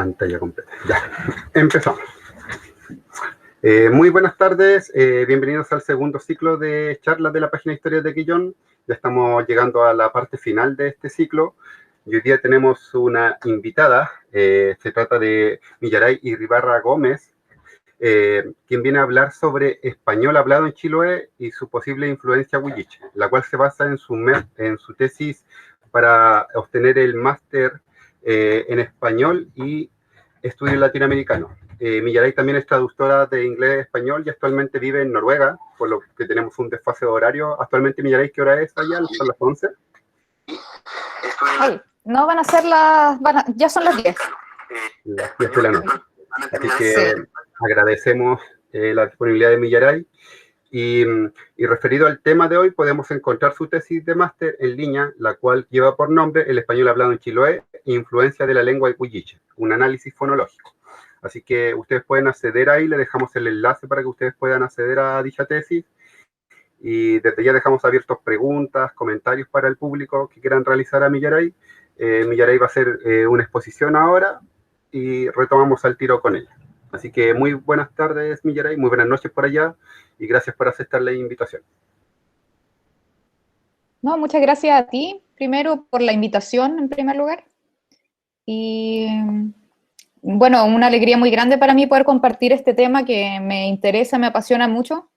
pantalla completa. Ya, empezamos. Muy buenas tardes, bienvenidos al segundo ciclo de charlas de la página Historias de Quillón. Ya estamos llegando a la parte final de este ciclo y hoy día tenemos una invitada. Se trata de Millaray Iribarra Gómez, quien viene a hablar sobre español hablado en Chiloé y su posible influencia huilliche, la cual se basa en su tesis para obtener el máster en español y estudios latinoamericanos. Millaray también es traductora de inglés a español y actualmente vive en Noruega, por lo que tenemos un desfase de horario. Actualmente, Millaray, ¿qué hora es allá? ¿Son las 11? Ay, no van a ser ya son las 10. Las 10 de la noche. Así que agradecemos la disponibilidad de Millaray. Y referido al tema de hoy, podemos encontrar su tesis de máster en línea, la cual lleva por nombre El español hablado en Chiloé, influencia de la lengua huilliche, un análisis fonológico. Así que ustedes pueden acceder ahí, le dejamos el enlace para que ustedes puedan acceder a dicha tesis. Y desde ya dejamos abiertos preguntas, comentarios para el público que quieran realizar a Millaray. Millaray va a hacer una exposición ahora y retomamos al tiro con ella. Así que muy buenas tardes, Millaray, muy buenas noches por allá y gracias por aceptar la invitación. No, muchas gracias a ti, primero, por la invitación, en primer lugar. Y bueno, una alegría muy grande para mí poder compartir este tema que me interesa, me apasiona mucho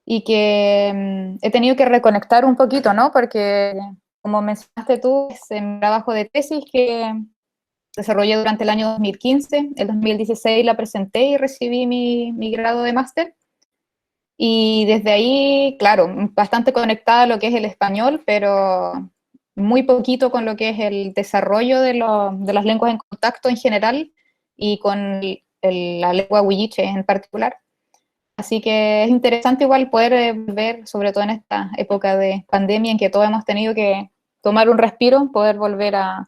y que he tenido que reconectar un poquito, ¿no? Porque, como mencionaste tú, es un trabajo de tesis que desarrollé durante el año 2015. El 2016 la presenté y recibí mi grado de máster. Y desde ahí, claro, bastante conectada a lo que es el español, pero muy poquito con lo que es el desarrollo de las lenguas en contacto en general y con la lengua huilliche en particular. Así que es interesante igual poder ver, sobre todo en esta época de pandemia en que todos hemos tenido que tomar un respiro, poder volver a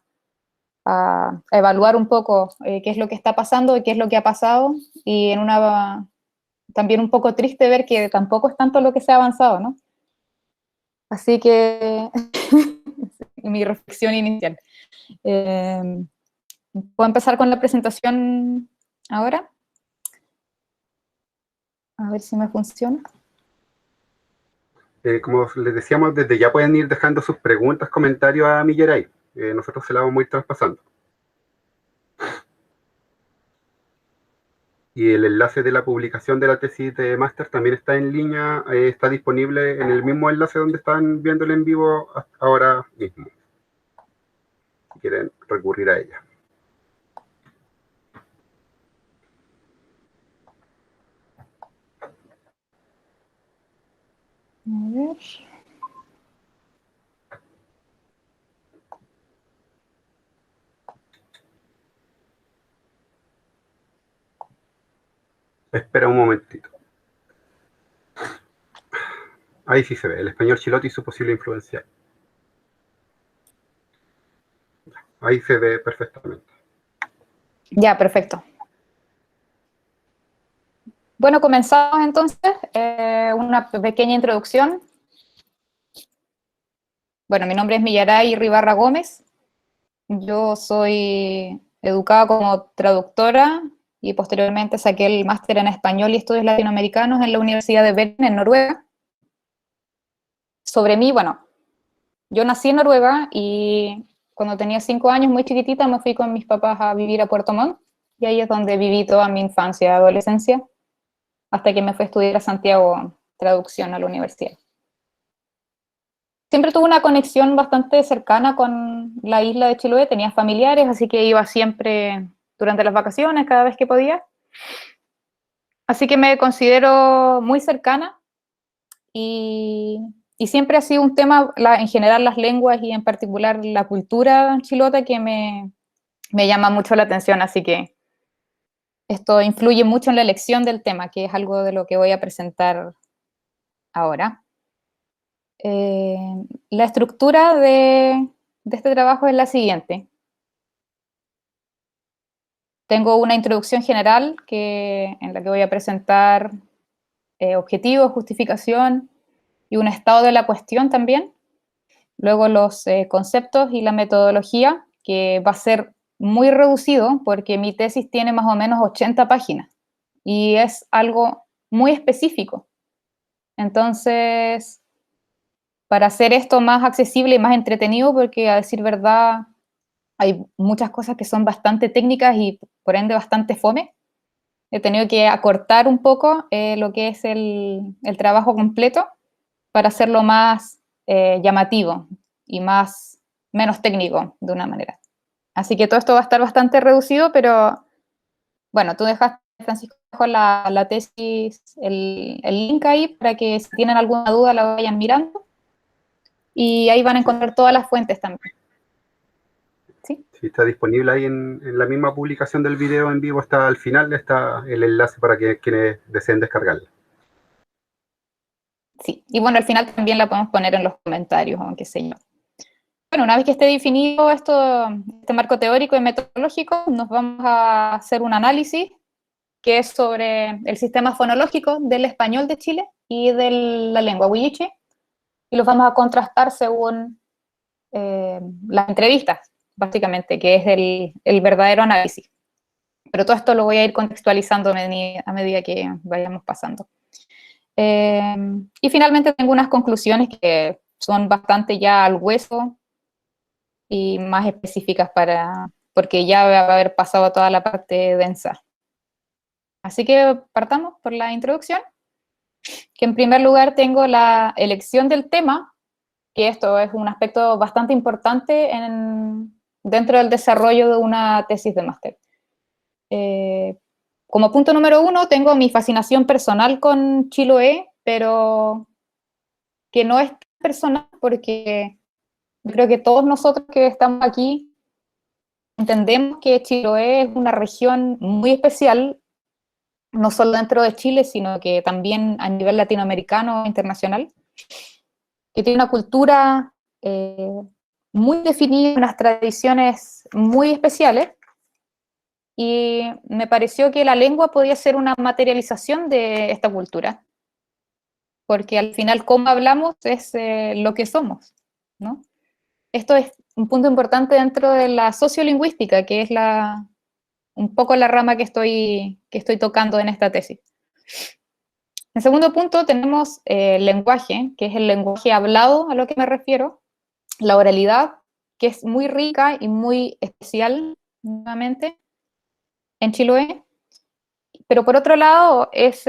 evaluar un poco qué es lo que está pasando y qué es lo que ha pasado, y también un poco triste ver que tampoco es tanto lo que se ha avanzado, ¿no? Así que mi reflexión inicial. ¿Puedo empezar con la presentación ahora? A ver si me funciona. Como les decíamos, desde ya pueden ir dejando sus preguntas, comentarios a Millaray. Nosotros se la vamos a ir traspasando. Y el enlace de la publicación de la tesis de máster también está en línea, está disponible en el mismo enlace donde están viendo el en vivo ahora mismo, si quieren recurrir a ella. A ver. Espera un momentito. Ahí sí se ve, el español chilote y su posible influencia. Ahí se ve perfectamente. Ya, perfecto. Bueno, comenzamos entonces. Una pequeña introducción. Bueno, mi nombre es Millaray Iribarra Gómez. Yo soy educada como traductora y posteriormente saqué el máster en español y estudios latinoamericanos en la Universidad de Bergen, en Noruega. Sobre mí, bueno, yo nací en Noruega y cuando tenía 5 años, muy chiquitita, me fui con mis papás a vivir a Puerto Montt, y ahí es donde viví toda mi infancia y adolescencia, hasta que me fui a estudiar a Santiago traducción a la universidad. Siempre tuve una conexión bastante cercana con la isla de Chiloé, tenía familiares, así que iba siempre durante las vacaciones, cada vez que podía. Así que me considero muy cercana y siempre ha sido un tema, en general las lenguas y en particular la cultura chilota, que me llama mucho la atención, así que esto influye mucho en la elección del tema, que es algo de lo que voy a presentar ahora. La estructura de este trabajo es la siguiente. Tengo una introducción general en la que voy a presentar objetivos, justificación y un estado de la cuestión también. Luego los conceptos y la metodología, que va a ser muy reducido porque mi tesis tiene más o menos 80 páginas y es algo muy específico. Entonces, para hacer esto más accesible y más entretenido, porque a decir verdad, hay muchas cosas que son bastante técnicas y por ende bastante fome, he tenido que acortar un poco lo que es el trabajo completo para hacerlo más llamativo y menos técnico de una manera. Así que todo esto va a estar bastante reducido, pero bueno, tú dejaste, Francisco, dejo la tesis, el link ahí para que si tienen alguna duda la vayan mirando y ahí van a encontrar todas las fuentes también. ¿Sí? Sí, está disponible ahí en la misma publicación del video en vivo, está al final, está el enlace para que quienes deseen descargarla. Sí, y bueno, al final también la podemos poner en los comentarios, aunque sé yo. Bueno, una vez que esté definido este marco teórico y metodológico, nos vamos a hacer un análisis que es sobre el sistema fonológico del español de Chile y de la lengua huilliche, y los vamos a contrastar según las entrevistas, básicamente, que es el verdadero análisis. Pero todo esto lo voy a ir contextualizando a medida que vayamos pasando. Y finalmente tengo unas conclusiones que son bastante ya al hueso y más específicas porque ya va a haber pasado toda la parte densa. Así que partamos por la introducción, que en primer lugar tengo la elección del tema, que esto es un aspecto bastante importante dentro del desarrollo de una tesis de máster. Como punto número 1 tengo mi fascinación personal con Chiloé, pero que no es personal porque yo creo que todos nosotros que estamos aquí entendemos que Chiloé es una región muy especial, no solo dentro de Chile, sino que también a nivel latinoamericano e internacional, que tiene una cultura muy definida, unas tradiciones muy especiales, y me pareció que la lengua podía ser una materialización de esta cultura, porque al final cómo hablamos es lo que somos, ¿no? Esto es un punto importante dentro de la sociolingüística, que es un poco la rama que estoy tocando en esta tesis. En segundo punto tenemos el lenguaje, que es el lenguaje hablado, a lo que me refiero, la oralidad, que es muy rica y muy especial, nuevamente, en Chiloé, pero por otro lado es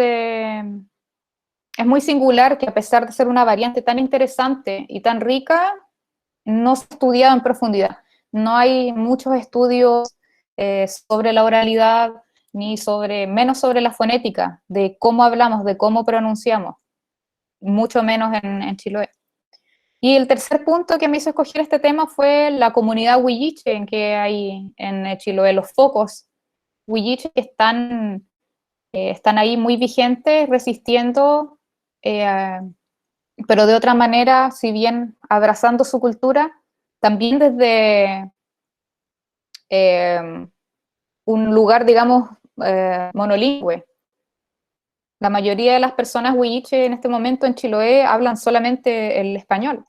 muy singular que a pesar de ser una variante tan interesante y tan rica, no se ha estudiado en profundidad. No hay muchos estudios sobre la oralidad, ni menos sobre la fonética, de cómo hablamos, de cómo pronunciamos, mucho menos en Chiloé. Y el tercer punto que me hizo escoger este tema fue la comunidad huilliche en que hay en Chiloé, los focos huilliche que están ahí muy vigentes, resistiendo, pero de otra manera, si bien abrazando su cultura, también desde un lugar, digamos, monolingüe. La mayoría de las personas huilliche en este momento en Chiloé hablan solamente el español.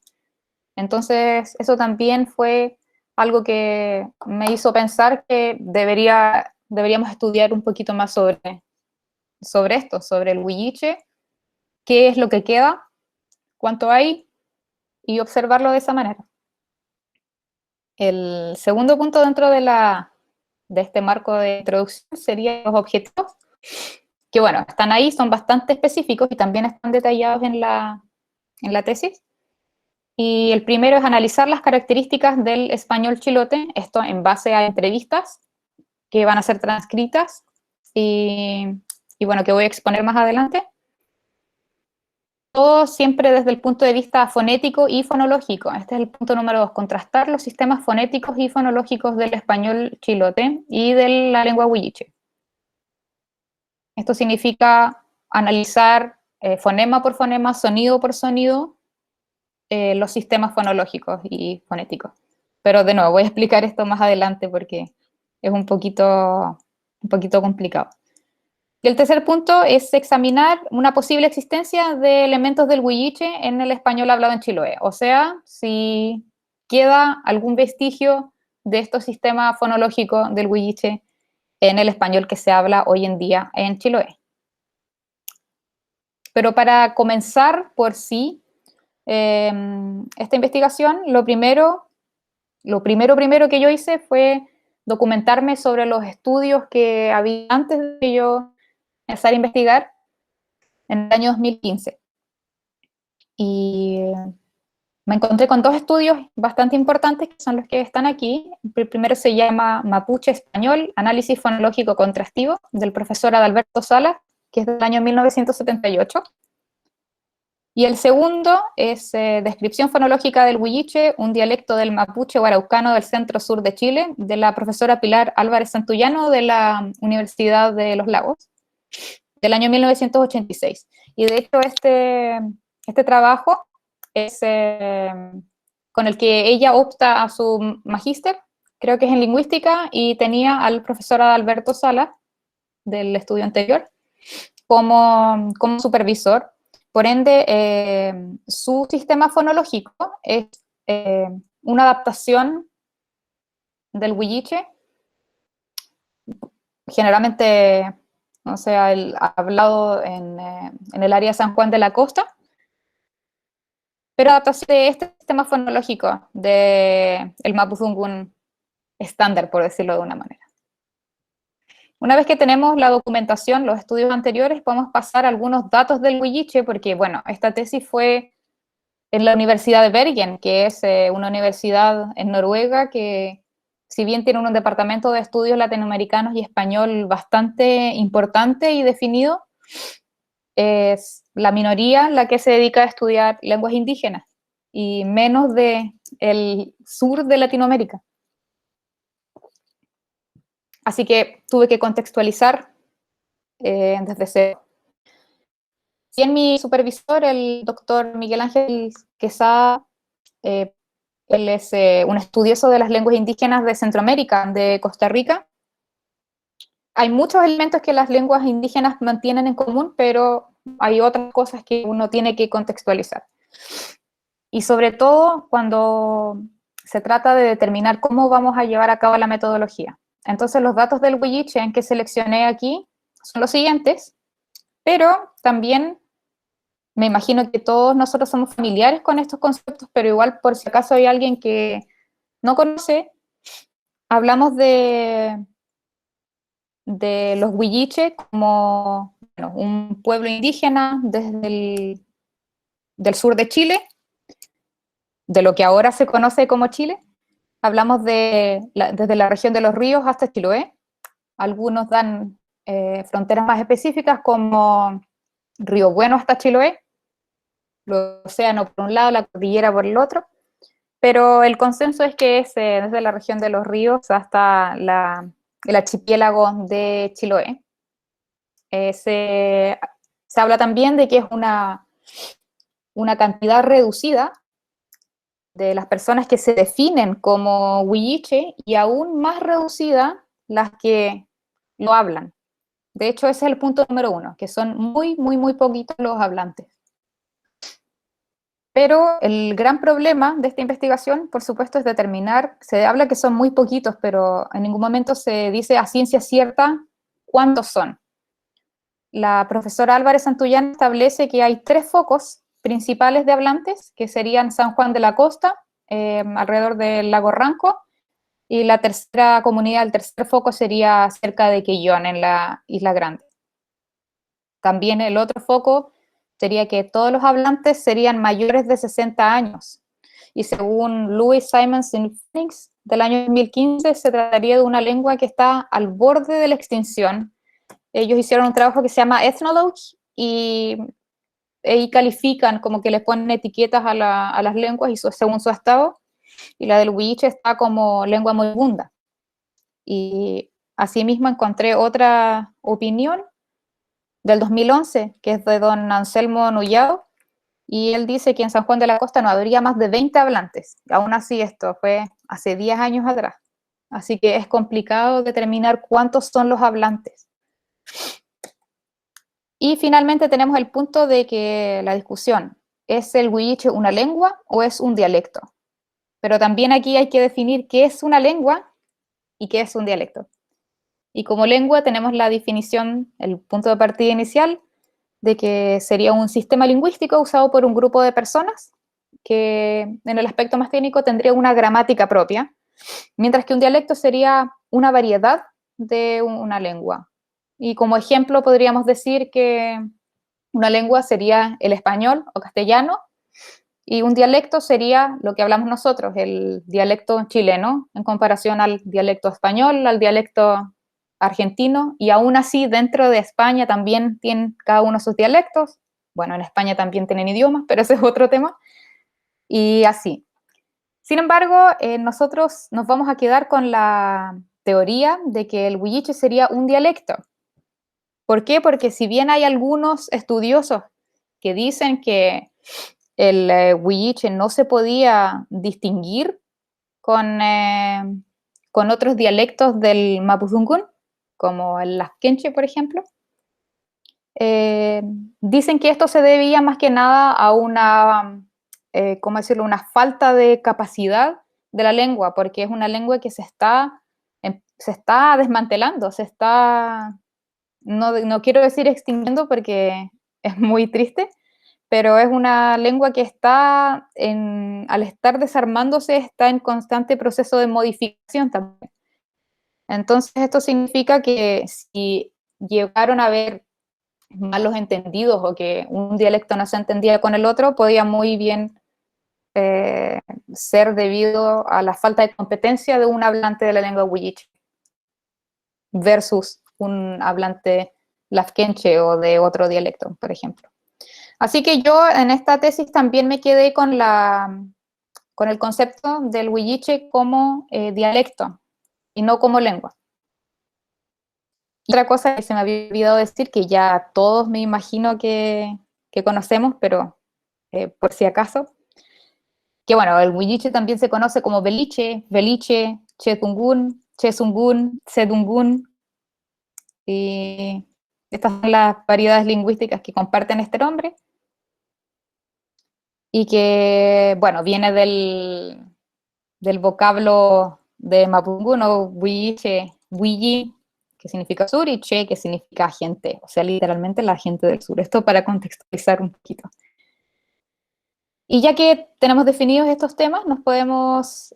Entonces, eso también fue algo que me hizo pensar que deberíamos estudiar un poquito más sobre esto, sobre el huilliche, qué es lo que queda, cuánto hay, y observarlo de esa manera. El segundo punto dentro de este marco de introducción serían los objetivos, que bueno, están ahí, son bastante específicos y también están detallados en la tesis. Y el primero es analizar las características del español chilote, esto en base a entrevistas que van a ser transcritas y bueno, que voy a exponer más adelante. Todo siempre desde el punto de vista fonético y fonológico. Este es el punto número 2, contrastar los sistemas fonéticos y fonológicos del español chilote y de la lengua huilliche. Esto significa analizar fonema por fonema, sonido por sonido, los sistemas fonológicos y fonéticos. Pero de nuevo, voy a explicar esto más adelante porque es un poquito complicado. Y el tercer punto es examinar una posible existencia de elementos del huilliche en el español hablado en Chiloé. O sea, si queda algún vestigio de estos sistemas fonológicos del huilliche en el español que se habla hoy en día en Chiloé. Pero para comenzar por sí esta investigación, lo primero que yo hice fue documentarme sobre los estudios que había antes de yo empezar a investigar en el año 2015. Y me encontré con dos estudios bastante importantes, que son los que están aquí. El primero se llama Mapuche Español, Análisis Fonológico Contrastivo, del profesor Adalberto Salas, que es del año 1978. Y el segundo es Descripción fonológica del huilliche, un dialecto del mapuche o araucano del centro-sur de Chile, de la profesora Pilar Álvarez Santullano de la Universidad de Los Lagos, del año 1986. Y de hecho este trabajo es con el que ella opta a su magíster, creo que es en lingüística, y tenía al profesor Adalberto Sala, del estudio anterior, como supervisor. Por ende, su sistema fonológico es una adaptación del huilliche, generalmente, o sea, hablado en el área de San Juan de la Costa, pero adaptación de este sistema fonológico del Mapudungun estándar, por decirlo de una manera. Una vez que tenemos la documentación, los estudios anteriores, podemos pasar algunos datos del huilliche, porque, bueno, esta tesis fue en la Universidad de Bergen, que es una universidad en Noruega que, si bien tiene un departamento de estudios latinoamericanos y español bastante importante y definido, es la minoría la que se dedica a estudiar lenguas indígenas, y menos del sur de Latinoamérica. Así que tuve que contextualizar desde cero. Y en mi supervisor, el doctor Miguel Ángel Quesada, él es un estudioso de las lenguas indígenas de Centroamérica, de Costa Rica. Hay muchos elementos que las lenguas indígenas mantienen en común, pero hay otras cosas que uno tiene que contextualizar. Y sobre todo cuando se trata de determinar cómo vamos a llevar a cabo la metodología. Entonces, los datos del huilliche que seleccioné aquí son los siguientes, pero también me imagino que todos nosotros somos familiares con estos conceptos, pero igual, por si acaso hay alguien que no conoce, hablamos de los huilliche como, bueno, un pueblo indígena desde del sur de Chile, de lo que ahora se conoce como Chile. Hablamos desde la región de los ríos hasta Chiloé. Algunos dan fronteras más específicas como Río Bueno hasta Chiloé, el océano por un lado, la cordillera por el otro, pero el consenso es que es desde la región de los ríos hasta el archipiélago de Chiloé. Se habla también de que es una cantidad reducida de las personas que se definen como huilliche, y aún más reducida las que lo hablan. De hecho, ese es el punto número uno, que son muy, muy, muy poquitos los hablantes. Pero el gran problema de esta investigación, por supuesto, es determinar, se habla que son muy poquitos, pero en ningún momento se dice a ciencia cierta cuántos son. La profesora Álvarez Santullán establece que hay 3 focos principales de hablantes, que serían San Juan de la Costa, alrededor del lago Ranco, y la tercera comunidad, el tercer foco sería cerca de Quillón, en la Isla Grande. También el otro foco sería que todos los hablantes serían mayores de 60 años. Y según Louis Simons y Phoenix, del año 2015, se trataría de una lengua que está al borde de la extinción. Ellos hicieron un trabajo que se llama Ethnologue, y ahí califican, como que les ponen etiquetas a las lenguas y según su estado, y la del huilliche está como lengua moribunda. Y asimismo encontré otra opinión del 2011, que es de don Anselmo Nullado, y él dice que en San Juan de la Costa no habría más de 20 hablantes. Aún así, esto fue hace 10 años atrás. Así que es complicado determinar cuántos son los hablantes. Y finalmente tenemos el punto de que la discusión, ¿es el huilliche una lengua o es un dialecto? pero también aquí hay que definir qué es una lengua y qué es un dialecto. Y como lengua tenemos la definición, el punto de partida inicial, de que sería un sistema lingüístico usado por un grupo de personas que en el aspecto más técnico tendría una gramática propia, mientras que un dialecto sería una variedad de una lengua. Y como ejemplo podríamos decir que una lengua sería el español o castellano, y un dialecto sería lo que hablamos nosotros, el dialecto chileno, en comparación al dialecto español, al dialecto argentino, y aún así dentro de España también tienen cada uno sus dialectos. Bueno, en España también tienen idiomas, pero ese es otro tema. Y así. Sin embargo, nosotros nos vamos a quedar con la teoría de que el huilliche sería un dialecto. ¿Por qué? Porque si bien hay algunos estudiosos que dicen que el huilliche no se podía distinguir con otros dialectos del mapudungun, como el lasquenche, por ejemplo, dicen que esto se debía más que nada a una, ¿cómo decirlo?, una falta de capacidad de la lengua, porque es una lengua que se está desmantelando, no quiero decir extinguiendo porque es muy triste, pero es una lengua que al estar desarmándose, está en constante proceso de modificación también. Entonces, esto significa que si llegaron a haber malos entendidos o que un dialecto no se entendía con el otro, podía muy bien ser debido a la falta de competencia de un hablante de la lengua huilliche versus un hablante lafkenche o de otro dialecto, por ejemplo. Así que yo en esta tesis también me quedé con el concepto del huilliche como dialecto y no como lengua. Otra cosa que se me había olvidado decir, que ya todos me imagino que conocemos, pero por si acaso, que bueno, el huilliche también se conoce como beliche, beliche, chetungun, chesungun, sedungun, y estas son las variedades lingüísticas que comparten este nombre, y que, bueno, viene del vocablo de mapudungun o huilliche, huilli, que significa sur, y che, que significa gente, o sea, literalmente la gente del sur. Esto para contextualizar un poquito. Y ya que tenemos definidos estos temas, nos podemos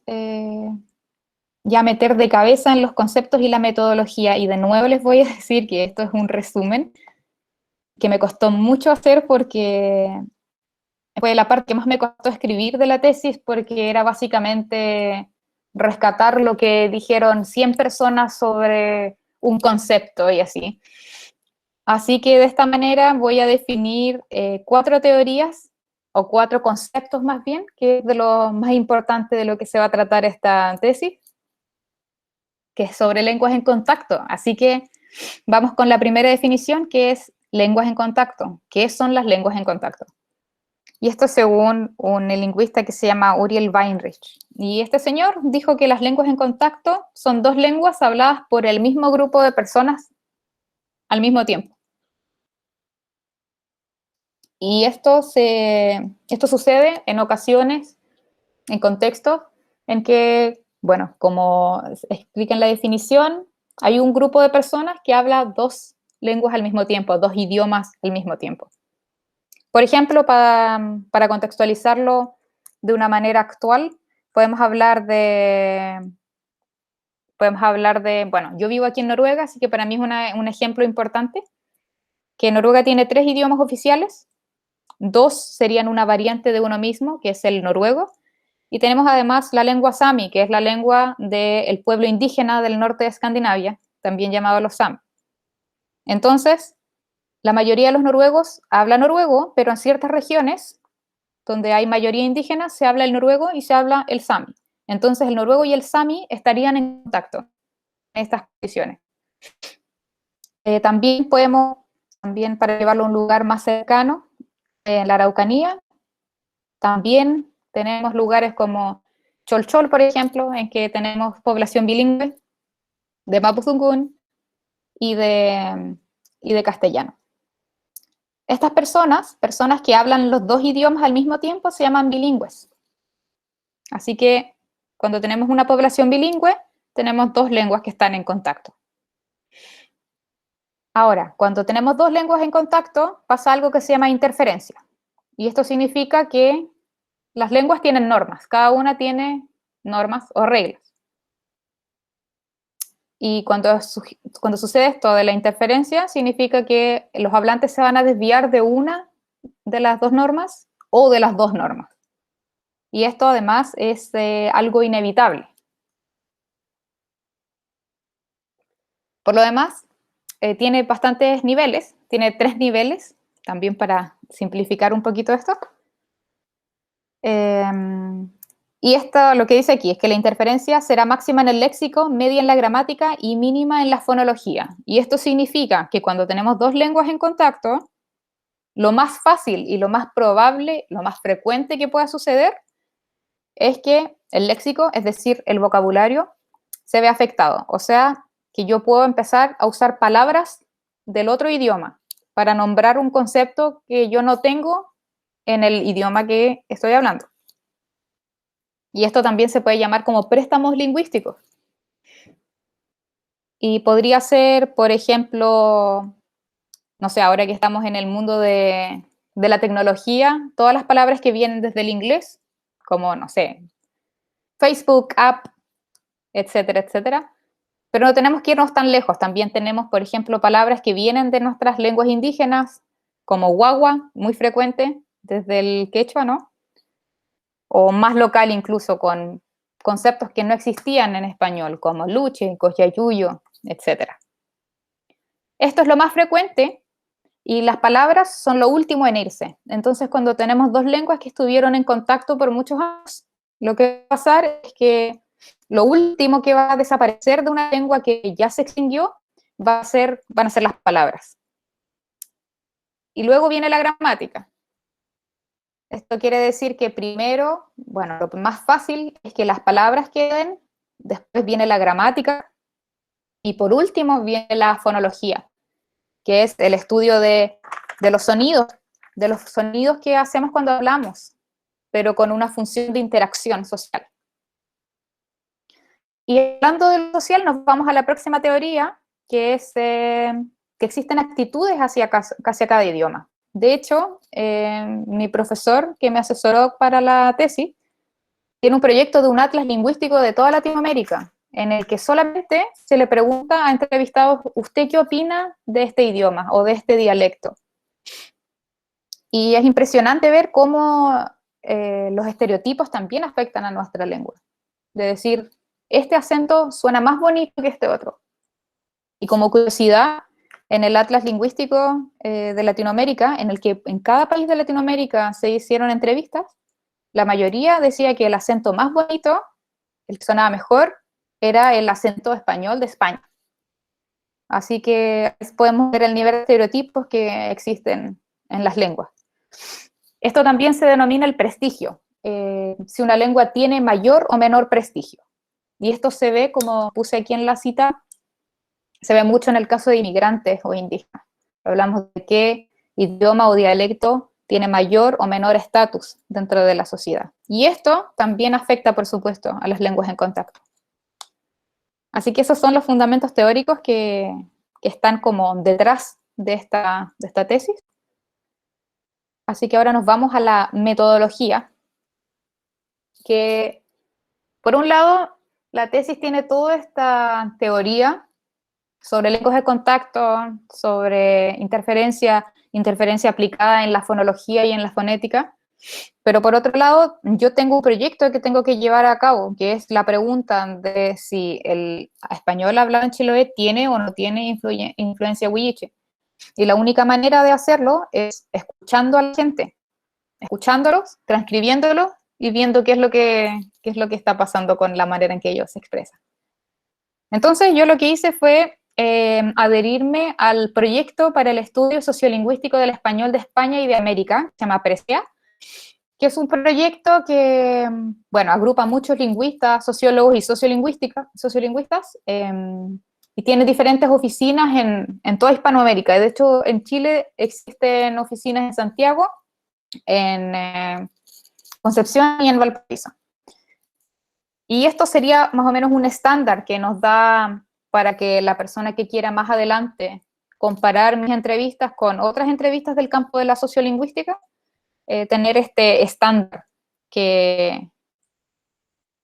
ya meter de cabeza en los conceptos y la metodología. Y de nuevo les voy a decir que esto es un resumen que me costó mucho hacer porque fue la parte que más me costó escribir de la tesis, porque era básicamente rescatar lo que dijeron 100 personas sobre un concepto y así. Así que de esta manera voy a definir 4 teorías, o 4 conceptos más bien, que es de lo más importante de lo que se va a tratar esta tesis, que es sobre lenguas en contacto. Así que vamos con la primera definición, que es lenguas en contacto. ¿Qué son las lenguas en contacto? Y esto según un lingüista que se llama Uriel Weinreich. Y este señor dijo que las lenguas en contacto son 2 lenguas habladas por el mismo grupo de personas al mismo tiempo. Y esto sucede en ocasiones, en contextos en que, bueno, como explica en la definición, hay un grupo de personas que habla 2 lenguas al mismo tiempo, 2 idiomas al mismo tiempo. Por ejemplo, para contextualizarlo de una manera actual, podemos hablar de, bueno, yo vivo aquí en Noruega, así que para mí es un ejemplo importante, que Noruega tiene 3 idiomas oficiales, 2 serían una variante de uno mismo, que es el noruego, y tenemos además la lengua sami, que es la lengua del pueblo indígena del norte de Escandinavia, también llamado los sami. Entonces, la mayoría de los noruegos habla noruego, pero en ciertas regiones donde hay mayoría indígena se habla el noruego y se habla el sami. Entonces, el noruego y el sami estarían en contacto en estas condiciones. También podemos, para llevarlo a un lugar más cercano, en la Araucanía, también tenemos lugares como Cholchol, por ejemplo, en que tenemos población bilingüe de mapudungun y de castellano. Estas personas que hablan los 2 idiomas al mismo tiempo, se llaman bilingües. Así que Cuando tenemos una población bilingüe, tenemos dos lenguas que están en contacto. Ahora, cuando tenemos dos lenguas en contacto, pasa algo que se llama interferencia. Y esto significa que las lenguas tienen normas, cada una tiene normas o reglas. Y cuando sucede esto de la interferencia, significa que los hablantes se van a desviar de una de las dos normas o de las dos normas. Y esto además es algo inevitable. Por lo demás, tiene bastantes niveles, tiene 3 niveles, también para simplificar un poquito esto. Y esto lo que dice aquí es que la interferencia será máxima en el léxico, media en la gramática y mínima en la fonología. Y esto significa que cuando tenemos dos lenguas en contacto, lo más fácil y lo más probable, lo más frecuente que pueda suceder es que el léxico, es decir, el vocabulario, se ve afectado. O sea, que yo puedo empezar a usar palabras del otro idioma para nombrar un concepto que yo no tengo en el idioma que estoy hablando. Y esto también se puede llamar como préstamos lingüísticos. Y podría ser, por ejemplo, no sé, ahora que estamos en el mundo de la tecnología, todas las palabras que vienen desde el inglés, como, no sé, Facebook, app, etcétera, etcétera. Pero no tenemos que irnos tan lejos. También tenemos, por ejemplo, palabras que vienen de nuestras lenguas indígenas, como guagua, muy frecuente, desde el quechua, ¿no? O más local incluso, con conceptos que no existían en español, como luche, coyayuyo, etc. Esto es lo más frecuente y las palabras son lo último en irse. Entonces, cuando tenemos dos lenguas que estuvieron en contacto por muchos años, lo que va a pasar es que lo último que va a desaparecer de una lengua que ya se extinguió van a ser las palabras. Y luego viene la gramática. Esto quiere decir que primero, bueno, lo más fácil es que las palabras queden, después viene la gramática y por último viene la fonología, que es el estudio de los sonidos que hacemos cuando hablamos, pero con una función de interacción social. Y hablando de lo social, nos vamos a la próxima teoría, que es que existen actitudes hacia cada idioma. De hecho, mi profesor que me asesoró para la tesis tiene un proyecto de un atlas lingüístico de toda Latinoamérica, en el que solamente se le pregunta a entrevistados, ¿usted qué opina de este idioma o de este dialecto? Y es impresionante ver cómo los estereotipos también afectan a nuestra lengua. De decir, este acento suena más bonito que este otro. Y como curiosidad, en el Atlas Lingüístico de Latinoamérica, en el que en cada país de Latinoamérica se hicieron entrevistas, la mayoría decía que el acento más bonito, el que sonaba mejor, era el acento español de España. Así que podemos ver el nivel de estereotipos que existen en las lenguas. Esto también se denomina el prestigio, si una lengua tiene mayor o menor prestigio. Y esto se ve, como puse aquí en la cita, se ve mucho en el caso de inmigrantes o indígenas. Hablamos de qué idioma o dialecto tiene mayor o menor estatus dentro de la sociedad. Y esto también afecta, por supuesto, a las lenguas en contacto. Así que esos son los fundamentos teóricos que están como detrás de esta tesis. Así que ahora nos vamos a la metodología, que por un lado la tesis tiene toda esta teoría sobre lenguas de contacto, sobre interferencia aplicada en la fonología y en la fonética, pero por otro lado, yo tengo un proyecto que tengo que llevar a cabo, que es la pregunta de si el español hablado en Chiloé tiene o no tiene influencia huilliche. Y la única manera de hacerlo es escuchando a la gente, escuchándolos, transcribiéndolos y viendo qué es lo que está pasando con la manera en que ellos se expresan. Entonces, yo lo que hice fue adherirme al proyecto para el estudio sociolingüístico del español de España y de América, se llama PRESIA, que es un proyecto que, bueno, agrupa a muchos lingüistas, sociólogos y sociolingüistas, y tiene diferentes oficinas en toda Hispanoamérica. De hecho, en Chile existen oficinas en Santiago, en Concepción y en Valparaíso. Y esto sería más o menos un estándar que nos da para que la persona que quiera más adelante comparar mis entrevistas con otras entrevistas del campo de la sociolingüística, tener este estándar que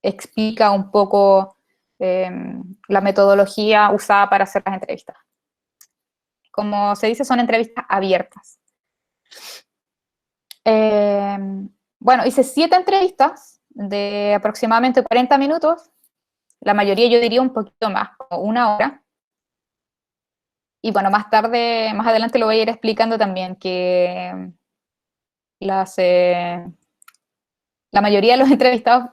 explica un poco la metodología usada para hacer las entrevistas. Como se dice, son entrevistas abiertas. Bueno, hice 7 entrevistas de aproximadamente 40 minutos, la mayoría yo diría un poquito más, como 1 hora. Y bueno, más adelante lo voy a ir explicando también, que la mayoría de los entrevistados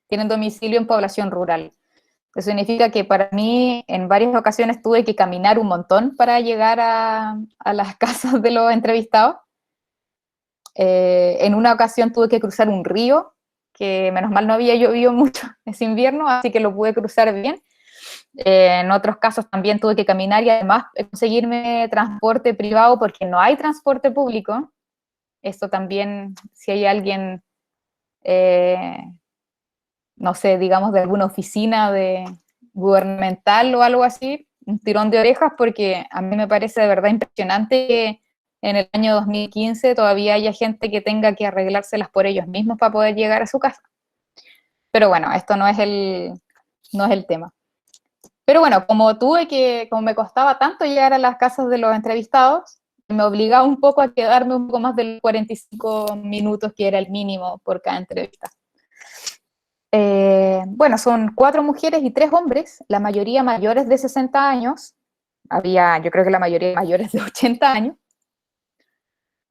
tienen domicilio en población rural. Eso significa que para mí en varias ocasiones tuve que caminar un montón para llegar a las casas de los entrevistados. En una ocasión tuve que cruzar un río, que menos mal no había llovido mucho ese invierno, así que lo pude cruzar bien. En otros casos también tuve que caminar y además conseguirme transporte privado porque no hay transporte público. Esto también, si hay alguien, no sé, digamos de alguna oficina gubernamental o algo así, un tirón de orejas, porque a mí me parece de verdad impresionante que en el año 2015 todavía haya gente que tenga que arreglárselas por ellos mismos para poder llegar a su casa. Pero bueno, esto no es el tema. Pero bueno, como me costaba tanto llegar a las casas de los entrevistados, me obligaba un poco a quedarme un poco más de los 45 minutos, que era el mínimo por cada entrevista. Bueno, son 4 mujeres y 3 hombres, la mayoría mayores de 60 años, yo creo que la mayoría mayores de 80 años,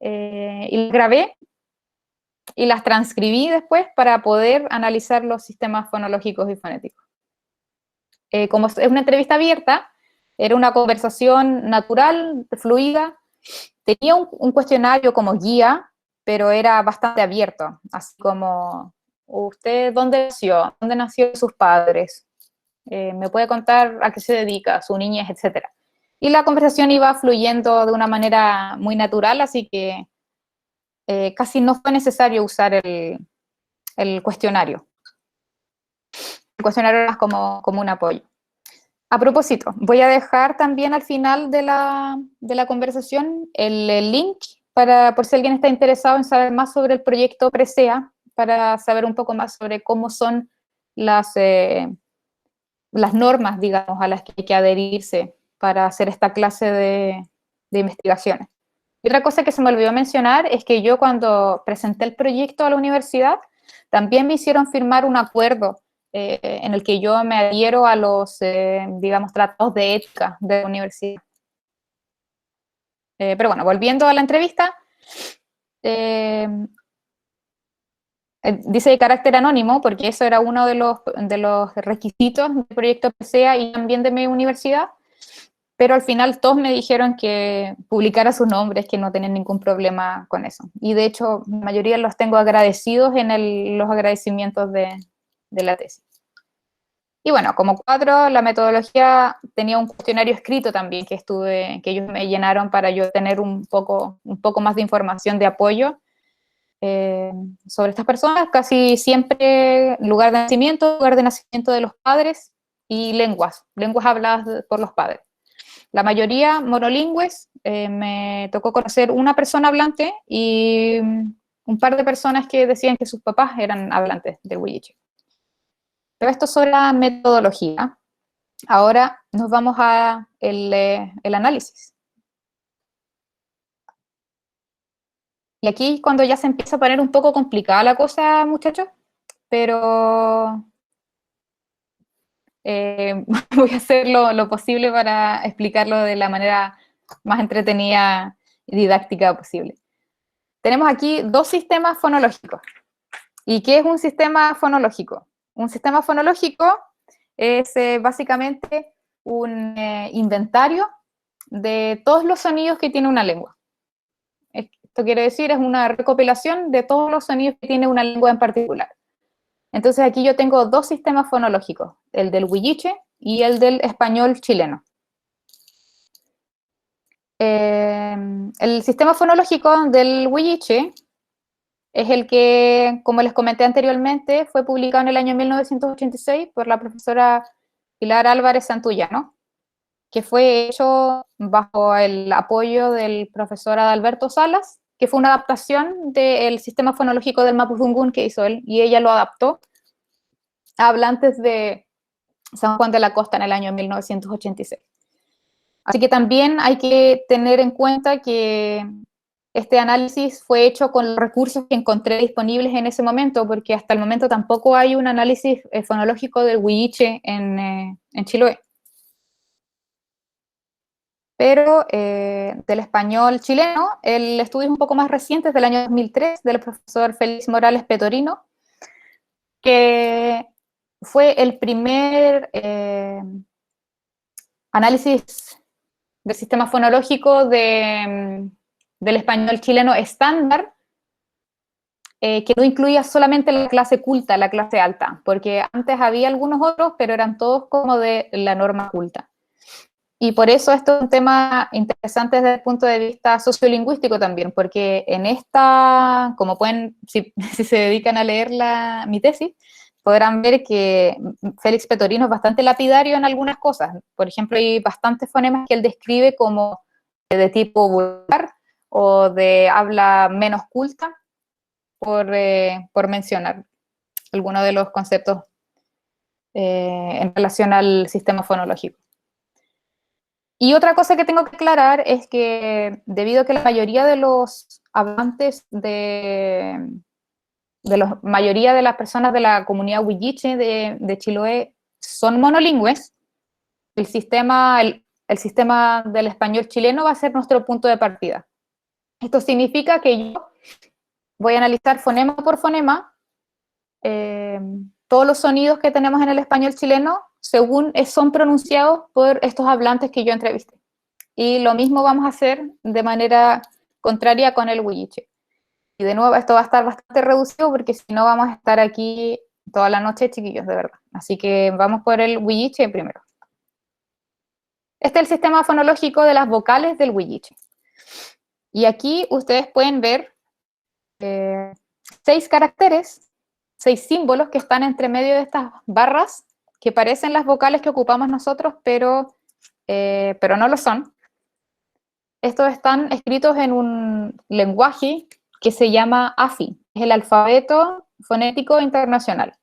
y las grabé y las transcribí después para poder analizar los sistemas fonológicos y fonéticos. Como es una entrevista abierta, era una conversación natural, fluida, tenía un cuestionario como guía, pero era bastante abierto, así como, ¿usted dónde nació? ¿Dónde nacieron sus padres? ¿Me puede contar a qué se dedica, su niñez, etcétera? Y la conversación iba fluyendo de una manera muy natural, así que casi no fue necesario usar el cuestionario. El cuestionario era como un apoyo. A propósito, voy a dejar también al final de la conversación el link por si alguien está interesado en saber más sobre el proyecto Presea, para saber un poco más sobre cómo son las normas, digamos, a las que hay que adherirse para hacer esta clase de investigaciones. Y otra cosa que se me olvidó mencionar es que yo, cuando presenté el proyecto a la universidad, también me hicieron firmar un acuerdo en el que yo me adhiero a los, digamos, tratados de ética de la universidad. Pero bueno, volviendo a la entrevista, dice de carácter anónimo, porque eso era uno de los requisitos del proyecto PSEA y también de mi universidad, pero al final todos me dijeron que publicara sus nombres, que no tenían ningún problema con eso. Y de hecho, la mayoría los tengo agradecidos en los agradecimientos de la tesis. Y bueno, como cuadro, la metodología tenía un cuestionario escrito también que ellos me llenaron para yo tener un poco más de información de apoyo sobre estas personas. Casi siempre lugar de nacimiento de los padres y lenguas habladas por los padres. La mayoría monolingües. Me tocó conocer una persona hablante y un par de personas que decían que sus papás eran hablantes de Huilliche. Pero esto sobre la metodología. Ahora nos vamos a el análisis. Y aquí cuando ya se empieza a poner un poco complicada la cosa, muchachos, pero voy a hacer lo posible para explicarlo de la manera más entretenida y didáctica posible. Tenemos aquí 2 sistemas fonológicos. ¿Y qué es un sistema fonológico? Un sistema fonológico es básicamente un inventario de todos los sonidos que tiene una lengua. Esto quiere decir, es una recopilación de todos los sonidos que tiene una lengua en particular. Entonces aquí yo tengo 2 sistemas fonológicos, el del huilliche y el del español chileno. El sistema fonológico del huilliche es el que, como les comenté anteriormente, fue publicado en el año 1986 por la profesora Pilar Álvarez Santullano, que fue hecho bajo el apoyo del profesor Adalberto Salas, que fue una adaptación del sistema fonológico del Mapudungun que hizo él, y ella lo adaptó a hablantes de San Juan de la Costa en el año 1986. Así que también hay que tener en cuenta que este análisis fue hecho con los recursos que encontré disponibles en ese momento, porque hasta el momento tampoco hay un análisis fonológico del huilliche en Chiloé. Pero del español chileno, el estudio es un poco más reciente, es del año 2003, del profesor Félix Morales Petorino, que fue el primer análisis del sistema fonológico del español chileno estándar, que no incluía solamente la clase culta, la clase alta, porque antes había algunos otros, pero eran todos como de la norma culta. Y por eso esto es un tema interesante desde el punto de vista sociolingüístico también, porque en esta, como pueden, si se dedican a leer mi tesis, podrán ver que Félix Petorino es bastante lapidario en algunas cosas. Por ejemplo, hay bastantes fonemas que él describe como de tipo vulgar o de habla menos culta, por mencionar algunos de los conceptos en relación al sistema fonológico. Y otra cosa que tengo que aclarar es que debido a que la mayoría de los hablantes de la mayoría de las personas de la comunidad huilliche de Chiloé son monolingües, el sistema del español chileno va a ser nuestro punto de partida. Esto significa que yo voy a analizar fonema por fonema todos los sonidos que tenemos en el español chileno según son pronunciados por estos hablantes que yo entrevisté. Y lo mismo vamos a hacer de manera contraria con el huilliche. Y de nuevo, esto va a estar bastante reducido porque si no vamos a estar aquí toda la noche, chiquillos, de verdad. Así que vamos por el huilliche primero. Este es el sistema fonológico de las vocales del huilliche. Y aquí ustedes pueden ver 6 caracteres, 6 símbolos que están entre medio de estas barras, que parecen las vocales que ocupamos nosotros, pero no lo son. Estos están escritos en un lenguaje que se llama AFI, es el alfabeto fonético internacional.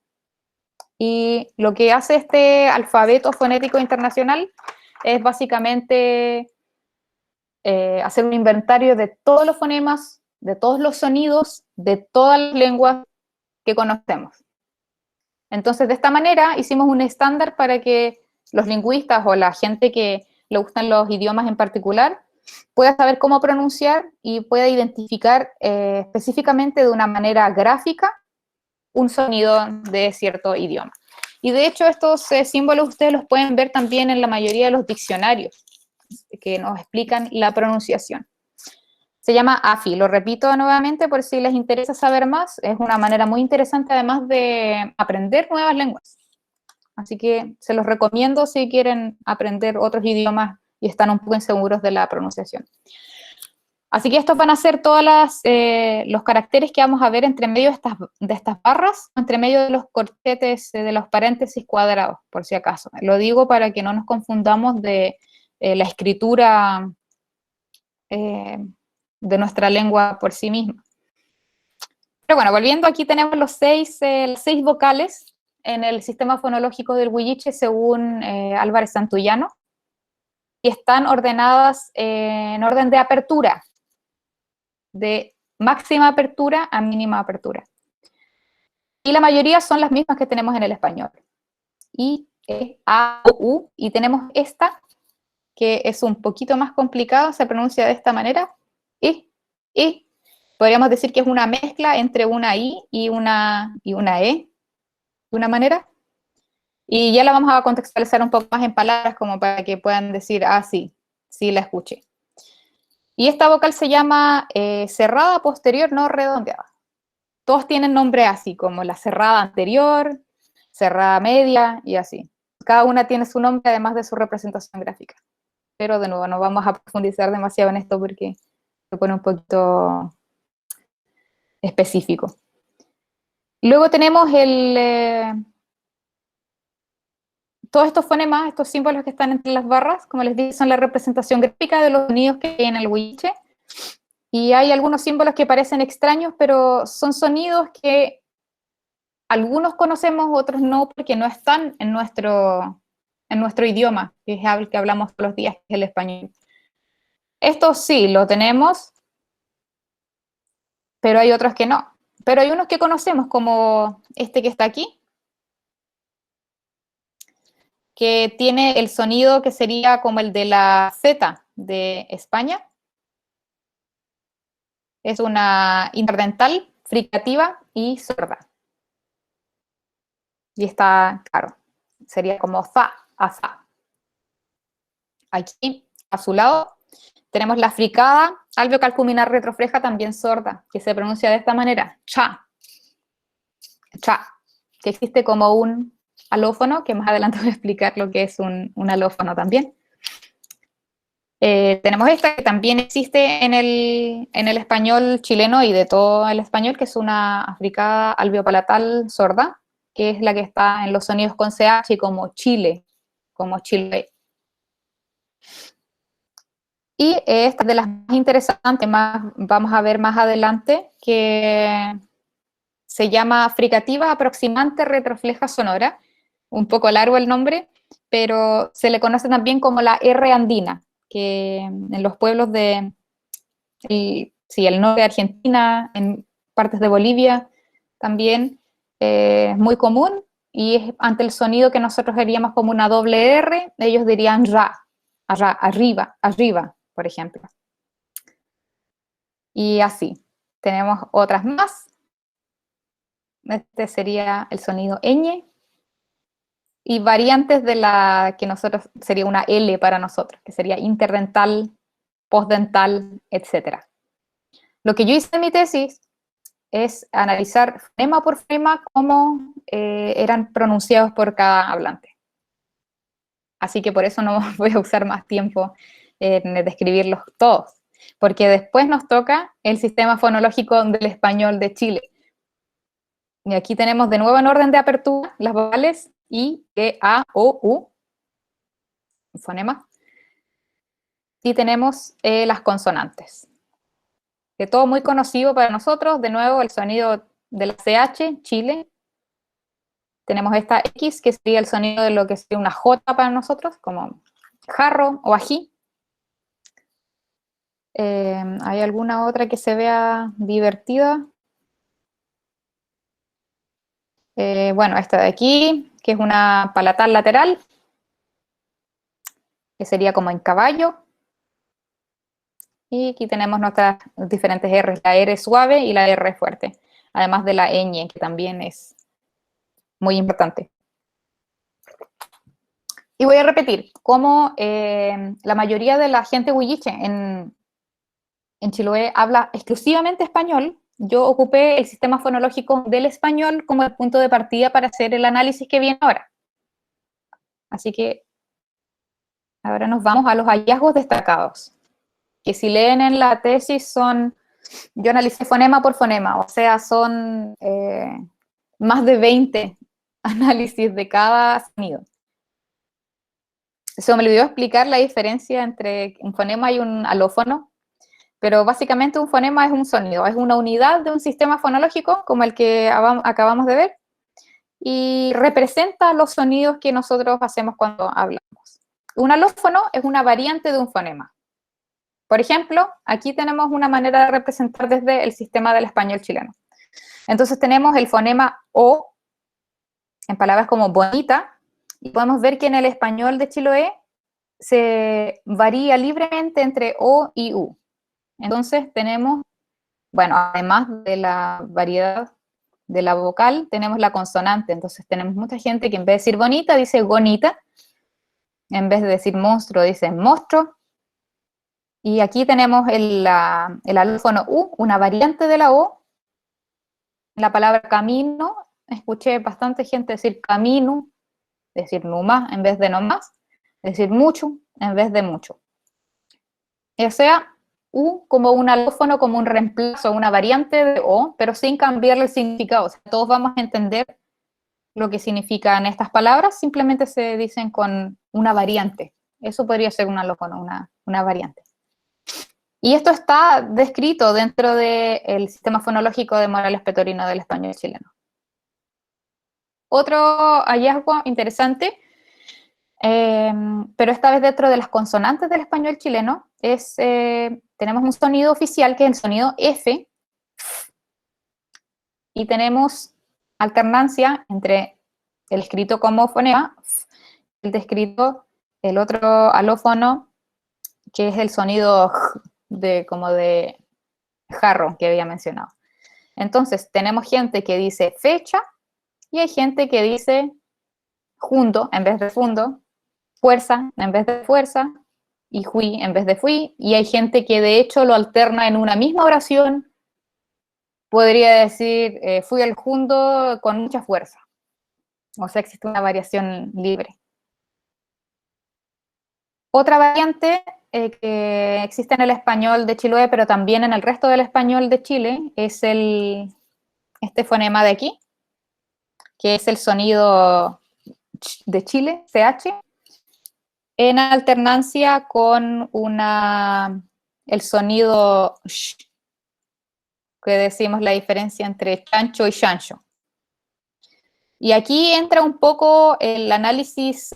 Y lo que hace este alfabeto fonético internacional es básicamente hacer un inventario de todos los fonemas, de todos los sonidos, de todas las lenguas que conocemos. Entonces, de esta manera hicimos un estándar para que los lingüistas o la gente que le gustan los idiomas en particular pueda saber cómo pronunciar y pueda identificar específicamente de una manera gráfica un sonido de cierto idioma. Y de hecho estos símbolos ustedes los pueden ver también en la mayoría de los diccionarios que nos explican la pronunciación. Se llama AFI, lo repito nuevamente por si les interesa saber más, es una manera muy interesante además de aprender nuevas lenguas. Así que se los recomiendo si quieren aprender otros idiomas y están un poco inseguros de la pronunciación. Así que estos van a ser todos los caracteres que vamos a ver entre medio de estas barras, entre medio de los corchetes, de los paréntesis cuadrados, por si acaso. Lo digo para que no nos confundamos de la escritura de nuestra lengua por sí misma. Pero bueno, volviendo, aquí tenemos las 6 vocales en el sistema fonológico del huilliche según Álvarez Santullano, y están ordenadas en orden de apertura, de máxima apertura a mínima apertura. Y la mayoría son las mismas que tenemos en el español. I, E, A, O, U, y tenemos esta, que es un poquito más complicado, se pronuncia de esta manera, I. Podríamos decir que es una mezcla entre una I y una E, de una manera. Y ya la vamos a contextualizar un poco más en palabras, como para que puedan decir, ah, sí, sí la escuché. Y esta vocal se llama cerrada posterior no redondeada. Todos tienen nombre así, como la cerrada anterior, cerrada media y así. Cada una tiene su nombre además de su representación gráfica. Pero de nuevo, no vamos a profundizar demasiado en esto porque se pone un poquito específico. Luego tenemos todos estos fonemas, estos símbolos que están entre las barras, como les dije, son la representación gráfica de los sonidos que hay en el huilliche. Y hay algunos símbolos que parecen extraños, pero son sonidos que algunos conocemos, otros no, porque no están en nuestro idioma, que es el que hablamos todos los días, que es el español. Esto sí, lo tenemos, pero hay otros que no. Pero hay unos que conocemos, como este que está aquí, que tiene el sonido que sería como el de la Z de España. Es una interdental, fricativa y sorda. Y está, claro, sería como fa, a fa. Aquí, a su lado, tenemos la fricada alveocalcuminar retrofleja, también sorda, que se pronuncia de esta manera, cha, cha, que existe como un alófono, que más adelante voy a explicar lo que es un alófono también. Tenemos esta que también existe en el español chileno y de todo el español, que es una africada alveopalatal sorda, que es la que está en los sonidos con CH como Chile, como Chile. Y esta es de las más interesantes, vamos a ver más adelante, que se llama fricativa aproximante retrofleja sonora, un poco largo el nombre, pero se le conoce también como la R andina, que en los pueblos el norte de Argentina, en partes de Bolivia también es muy común, y es ante el sonido que nosotros haríamos como una doble R, ellos dirían ra, arriba, arriba, por ejemplo. Y así, tenemos otras más. Este sería el sonido ñ, y variantes de la que nosotros sería una L para nosotros, que sería interdental, postdental, etc. Lo que yo hice en mi tesis es analizar fonema por fonema cómo eran pronunciados por cada hablante. Así que por eso no voy a usar más tiempo en describirlos todos, porque después nos toca el sistema fonológico del español de Chile. Y aquí tenemos de nuevo en orden de apertura las vocales I, E, A, O, U, fonema. Y tenemos las consonantes. Que todo muy conocido para nosotros, de nuevo el sonido de la CH, Chile. Tenemos esta X, que sería el sonido de lo que sería una J para nosotros, como jarro o ají. ¿Hay alguna otra que se vea divertida? Bueno, esta de aquí, que es una palatal lateral, que sería como en caballo. Y aquí tenemos nuestras diferentes R, la R suave y la R fuerte, además de la ñ, que también es muy importante. Y voy a repetir, como la mayoría de la gente huilliche en Chiloé habla exclusivamente español, yo ocupé el sistema fonológico del español como el punto de partida para hacer el análisis que viene ahora. Así que ahora nos vamos a los hallazgos destacados, que si leen en la tesis son, yo analicé fonema por fonema, o sea, son más de 20 análisis de cada sonido. Se me olvidó explicar la diferencia entre un fonema y un alófono, pero básicamente un fonema es un sonido, es una unidad de un sistema fonológico como el que acabamos de ver, y representa los sonidos que nosotros hacemos cuando hablamos. Un alófono es una variante de un fonema. Por ejemplo, aquí tenemos una manera de representar desde el sistema del español chileno. Entonces tenemos el fonema O, en palabras como bonita, y podemos ver que en el español de Chiloé se varía libremente entre O y U. Entonces tenemos, bueno, además de la variedad de la vocal, tenemos la consonante. Entonces tenemos mucha gente que en vez de decir bonita, dice gonita. En vez de decir monstruo, dice monstruo. Y aquí tenemos el alófono U, una variante de la O. La palabra camino, escuché bastante gente decir camino, decir nomás en vez de nomás, decir mucho en vez de mucho. O sea, U como un alófono, como un reemplazo, una variante de O, pero sin cambiarle el significado. O sea, todos vamos a entender lo que significan estas palabras, simplemente se dicen con una variante. Eso podría ser un alófono, una variante. Y esto está descrito dentro del sistema fonológico de Morales Petorino del español chileno. Otro hallazgo interesante, pero esta vez dentro de las consonantes del español chileno, tenemos un sonido oficial que es el sonido F, y tenemos alternancia entre el escrito como fonema, el descrito, el otro alófono, que es el sonido como de jarro que había mencionado. Entonces, tenemos gente que dice fecha y hay gente que dice junto en vez de fundo, fuerza en vez de fuerza y fui en vez de fui, y hay gente que de hecho lo alterna en una misma oración. Podría decir, fui al junto con mucha fuerza. O sea, existe una variación libre. Otra variante que existe en el español de Chiloé, pero también en el resto del español de Chile, es este fonema de aquí, que es el sonido de Chile, CH, en alternancia con el sonido sh, que decimos la diferencia entre chancho y chancho. Y aquí entra un poco el análisis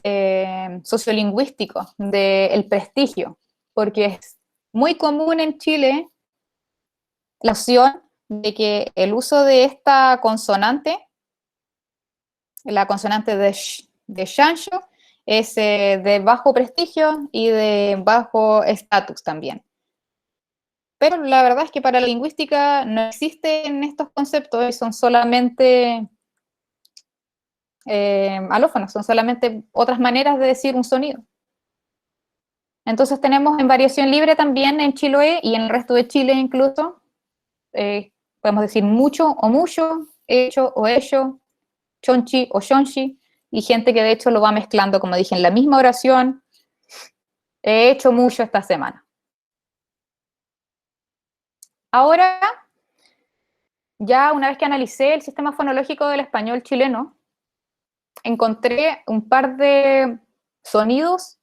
sociolingüístico del prestigio, porque es muy común en Chile la opción de que el uso de esta consonante, la consonante de chancho, es de bajo prestigio y de bajo estatus también. Pero la verdad es que para la lingüística no existen estos conceptos y son solamente alófonos, son solamente otras maneras de decir un sonido. Entonces tenemos en variación libre también en Chiloé y en el resto de Chile incluso. Podemos decir mucho o mucho, hecho o hecho, chonchi o chonchi, y gente que de hecho lo va mezclando, como dije, en la misma oración. He hecho mucho esta semana. Ahora, ya una vez que analicé el sistema fonológico del español chileno, encontré un par de sonidos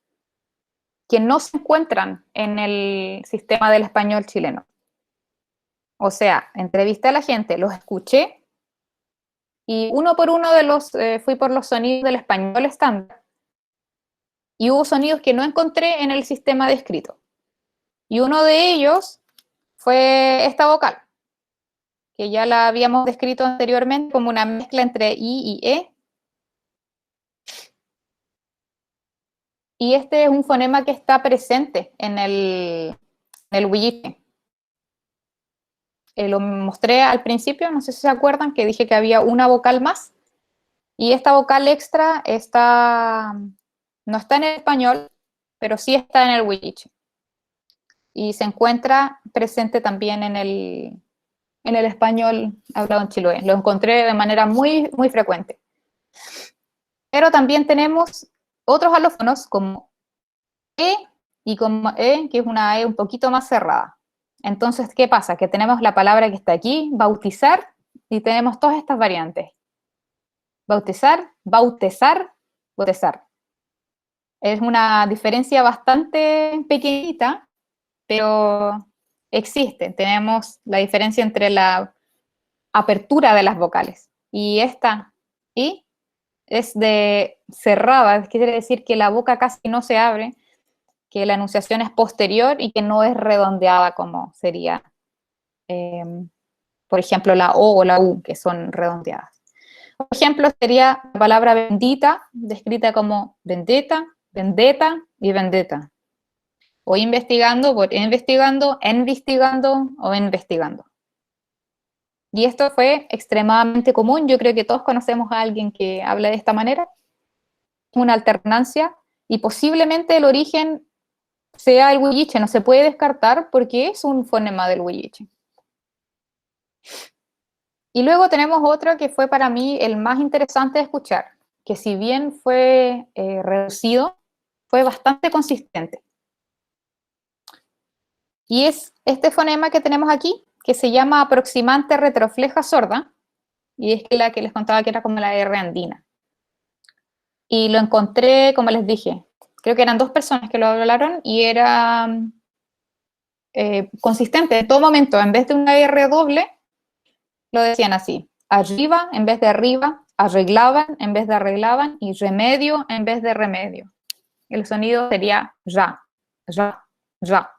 que no se encuentran en el sistema del español chileno. O sea, entrevisté a la gente, los escuché, y uno por uno fui por los sonidos del español estándar. Y hubo sonidos que no encontré en el sistema de escrito. Y uno de ellos fue esta vocal, que ya la habíamos descrito anteriormente como una mezcla entre I y E. Y este es un fonema que está presente en el huilliche. Lo mostré al principio, no sé si se acuerdan, que dije que había una vocal más. Y esta vocal extra no está en el español, pero sí está en el huilliche. Y se encuentra presente también en el español hablado en Chiloé. Lo encontré de manera muy, muy frecuente. Pero también tenemos otros alófonos como E y como E, que es una E un poquito más cerrada. Entonces, ¿qué pasa? Que tenemos la palabra que está aquí, bautizar, y tenemos todas estas variantes. Bautizar, bautezar, bautezar. Es una diferencia bastante pequeñita, pero existe. Tenemos la diferencia entre la apertura de las vocales. Y esta I es de cerrada, quiere decir que la boca casi no se abre, que la enunciación es posterior y que no es redondeada como sería, por ejemplo, la O o la U, que son redondeadas. Por ejemplo, sería la palabra bendita, descrita como vendetta, vendetta y vendetta. O investigando por investigando, investigando o investigando. Y esto fue extremadamente común. Yo creo que todos conocemos a alguien que habla de esta manera. Una alternancia, y posiblemente el origen sea el huilliche, no se puede descartar porque es un fonema del huilliche. Y luego tenemos otro que fue para mí el más interesante de escuchar, que si bien fue reducido, fue bastante consistente. Y es este fonema que tenemos aquí, que se llama aproximante retrofleja sorda, y es la que les contaba que era como la R andina. Y lo encontré, como les dije, creo que eran 2 personas que lo hablaron y era consistente en todo momento. En vez de una R doble, lo decían así: arriba en vez de arriba, arreglaban en vez de arreglaban, y remedio en vez de remedio. El sonido sería ra, ra, ra.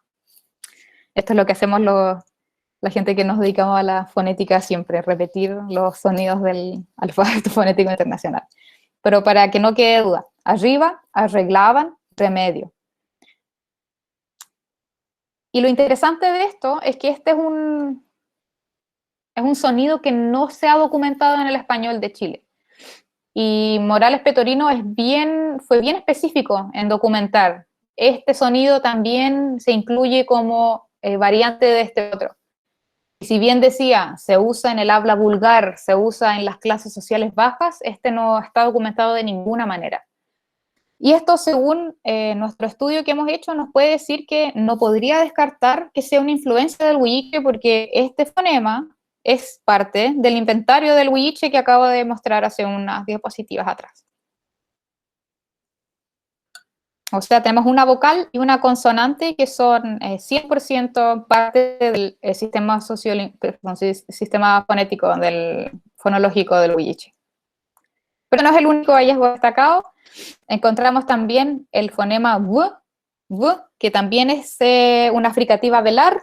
Esto es lo que hacemos la gente que nos dedicamos a la fonética siempre, repetir los sonidos del alfabeto fonético internacional. Pero para que no quede duda, arriba, arreglaban, remedio. Y lo interesante de esto es que este es un sonido que no se ha documentado en el español de Chile. Y Morales Petorino fue bien específico en documentar. Este sonido también se incluye como variante de este otro. Y si bien decía, se usa en el habla vulgar, se usa en las clases sociales bajas, este no está documentado de ninguna manera. Y esto, según nuestro estudio que hemos hecho, nos puede decir que no podría descartar que sea una influencia del huilliche, porque este fonema es parte del inventario del huilliche que acabo de mostrar hace unas diapositivas atrás. O sea, tenemos una vocal y una consonante que son 100% parte del sistema sistema fonético, fonológico del huilliche. Pero no es el único hallazgo destacado. Encontramos también el fonema v, que también es una fricativa velar,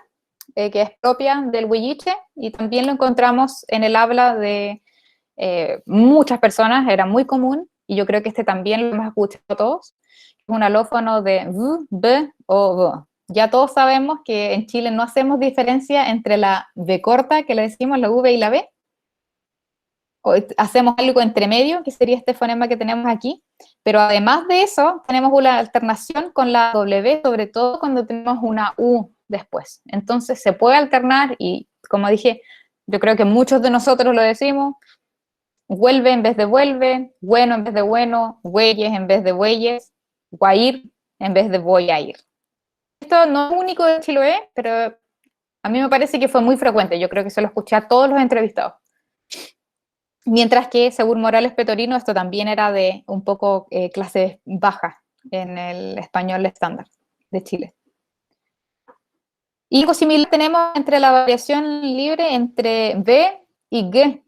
que es propia del huilliche, y también lo encontramos en el habla de muchas personas, era muy común, y yo creo que este también lo hemos escuchado todos. Es un alófono de v, b o v. Ya todos sabemos que en Chile no hacemos diferencia entre la v corta, que le decimos la v y la b, o hacemos algo entre medio, que sería este fonema que tenemos aquí, pero además de eso, tenemos una alternación con la W, sobre todo cuando tenemos una U después. Entonces se puede alternar y, como dije, yo creo que muchos de nosotros lo decimos: vuelve en vez de vuelve, bueno en vez de bueno, bueyes en vez de bueyes, guair en vez de voy a ir. Esto no es único de Chiloé, pero a mí me parece que fue muy frecuente. Yo creo que se lo escuché a todos los entrevistados. Mientras que, según Morales Petorino, esto también era de un poco clase baja en el español estándar de Chile. Y algo similar tenemos entre la variación libre entre B y G,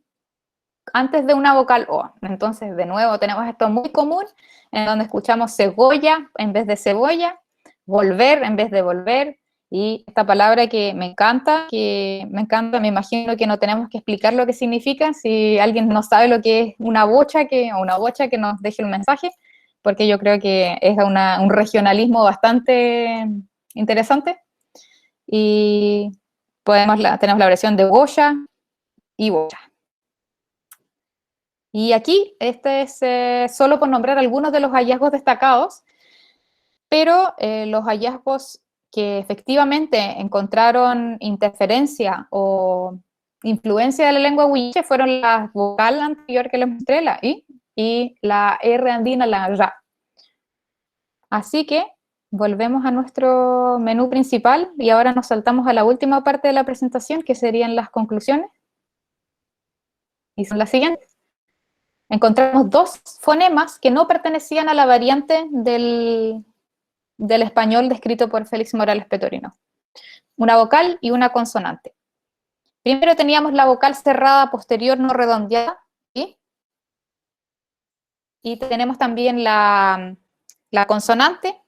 antes de una vocal O. Entonces, de nuevo, tenemos esto muy común, en donde escuchamos cegolla en vez de cebolla, volver en vez de volver, y esta palabra que me encanta, me imagino que no tenemos que explicar lo que significa. Si alguien no sabe lo que es una bocha, que nos deje un mensaje, porque yo creo que es un regionalismo bastante interesante. Y tenemos la versión de boya y bocha. Y aquí, este es solo por nombrar algunos de los hallazgos destacados, pero los hallazgos que efectivamente encontraron interferencia o influencia de la lengua huilliche fueron la vocal anterior que les mostré, la I, y la R andina, la RA. Así que volvemos a nuestro menú principal y ahora nos saltamos a la última parte de la presentación, que serían las conclusiones. Y son las siguientes. Encontramos 2 fonemas que no pertenecían a la variante del español descrito por Félix Morales Petorino. Una vocal y una consonante. Primero teníamos la vocal cerrada posterior no redondeada, ¿sí? Y tenemos también la consonante,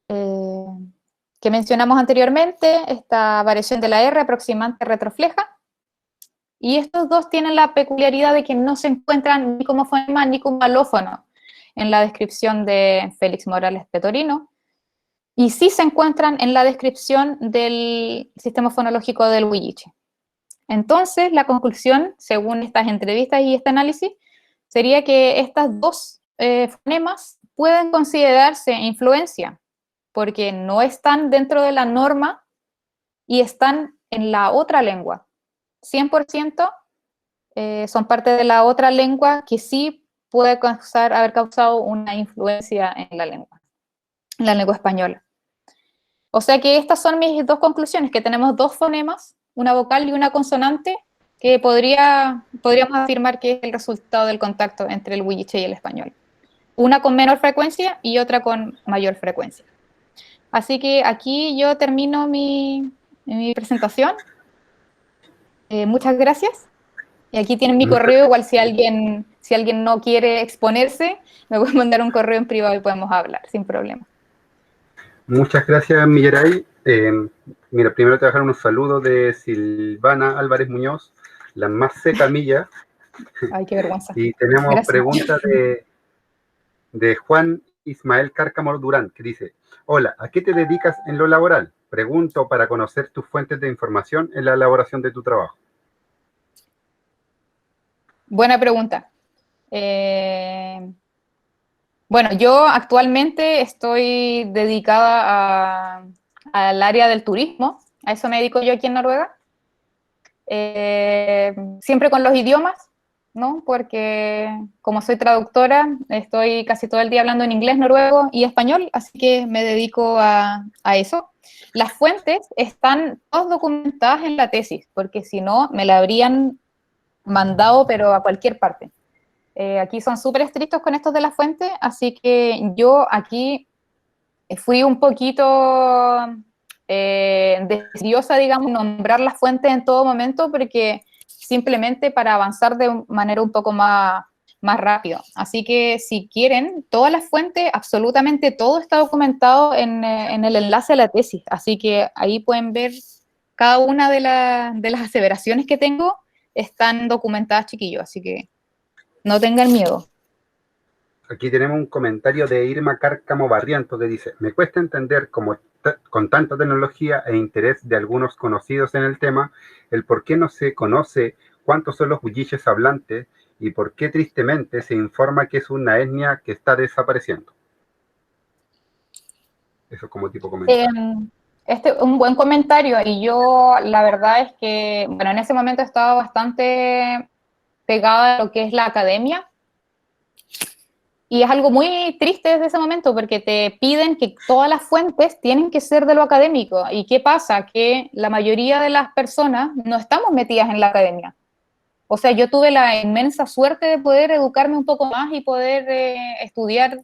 que mencionamos anteriormente, esta variación de la R, aproximante retrofleja. Y estos 2 tienen la peculiaridad de que no se encuentran ni como fonema ni como alófono en la descripción de Félix Morales Petorino, y sí se encuentran en la descripción del sistema fonológico del huilliche. Entonces, la conclusión, según estas entrevistas y este análisis, sería que estas 2 fonemas pueden considerarse influencia, porque no están dentro de la norma y están en la otra lengua. 100% son parte de la otra lengua que sí puede haber causado una influencia en la lengua española. O sea que estas son mis dos conclusiones, que tenemos dos fonemas, una vocal y una consonante, que podríamos afirmar que es el resultado del contacto entre el huilliche y el español. Una con menor frecuencia y otra con mayor frecuencia. Así que aquí yo termino mi presentación. Muchas gracias. Y aquí tienen mi correo, igual si alguien no quiere exponerse, me puede mandar un correo en privado y podemos hablar, sin problema. Muchas gracias, Millaray. Mira, primero te voy a dejar unos saludos de Silvana Álvarez Muñoz, la más seca milla. Ay, qué vergüenza. Y tenemos Gracias. preguntas de Juan Ismael Cárcamo Durán, que dice: hola, ¿a qué te dedicas en lo laboral? Pregunto para conocer tus fuentes de información en la elaboración de tu trabajo. Buena pregunta. Bueno, yo actualmente estoy dedicada al área del turismo, a eso me dedico yo aquí en Noruega. Siempre con los idiomas, ¿no? Porque como soy traductora, estoy casi todo el día hablando en inglés, noruego y español, así que me dedico a eso. Las fuentes están todas documentadas en la tesis, porque si no, me la habrían mandado, pero a cualquier parte. Aquí son súper estrictos con estos de la fuente, así que yo aquí fui un poquito decidiosa, digamos, nombrar las fuentes en todo momento, porque simplemente para avanzar de manera un poco más rápido. Así que si quieren, todas las fuentes, absolutamente todo está documentado en el enlace a la tesis. Así que ahí pueden ver cada una de las aseveraciones que tengo, están documentadas, chiquillos. Así que no tengan miedo. Aquí tenemos un comentario de Irma Cárcamo Barriento que dice: me cuesta entender cómo con tanta tecnología e interés de algunos conocidos en el tema, el por qué no se conoce cuántos son los huilliches hablantes y por qué tristemente se informa que es una etnia que está desapareciendo. Eso como tipo comentario. Este es un buen comentario y yo la verdad es que, bueno, en ese momento estaba bastante pegada a lo que es la academia y es algo muy triste desde ese momento porque te piden que todas las fuentes tienen que ser de lo académico. ¿Y qué pasa? Que la mayoría de las personas no estamos metidas en la academia. O sea, yo tuve la inmensa suerte de poder educarme un poco más y poder estudiar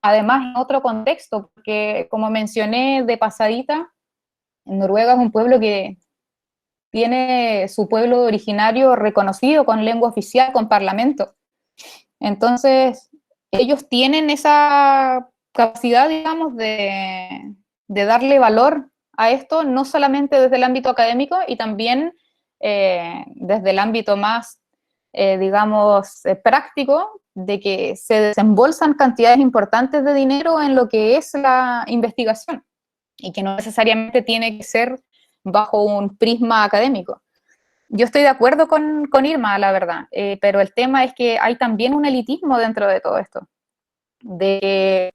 además en otro contexto, porque como mencioné de pasadita, Noruega es un pueblo que tiene su pueblo originario reconocido con lengua oficial, con parlamento. Entonces, ellos tienen esa capacidad, digamos, de darle valor a esto, no solamente desde el ámbito académico y también desde el ámbito más, digamos, práctico, de que se desembolsan cantidades importantes de dinero en lo que es la investigación y que no necesariamente tiene que ser bajo un prisma académico. Yo estoy de acuerdo con Irma, la verdad, pero el tema es que hay también un elitismo dentro de todo esto, de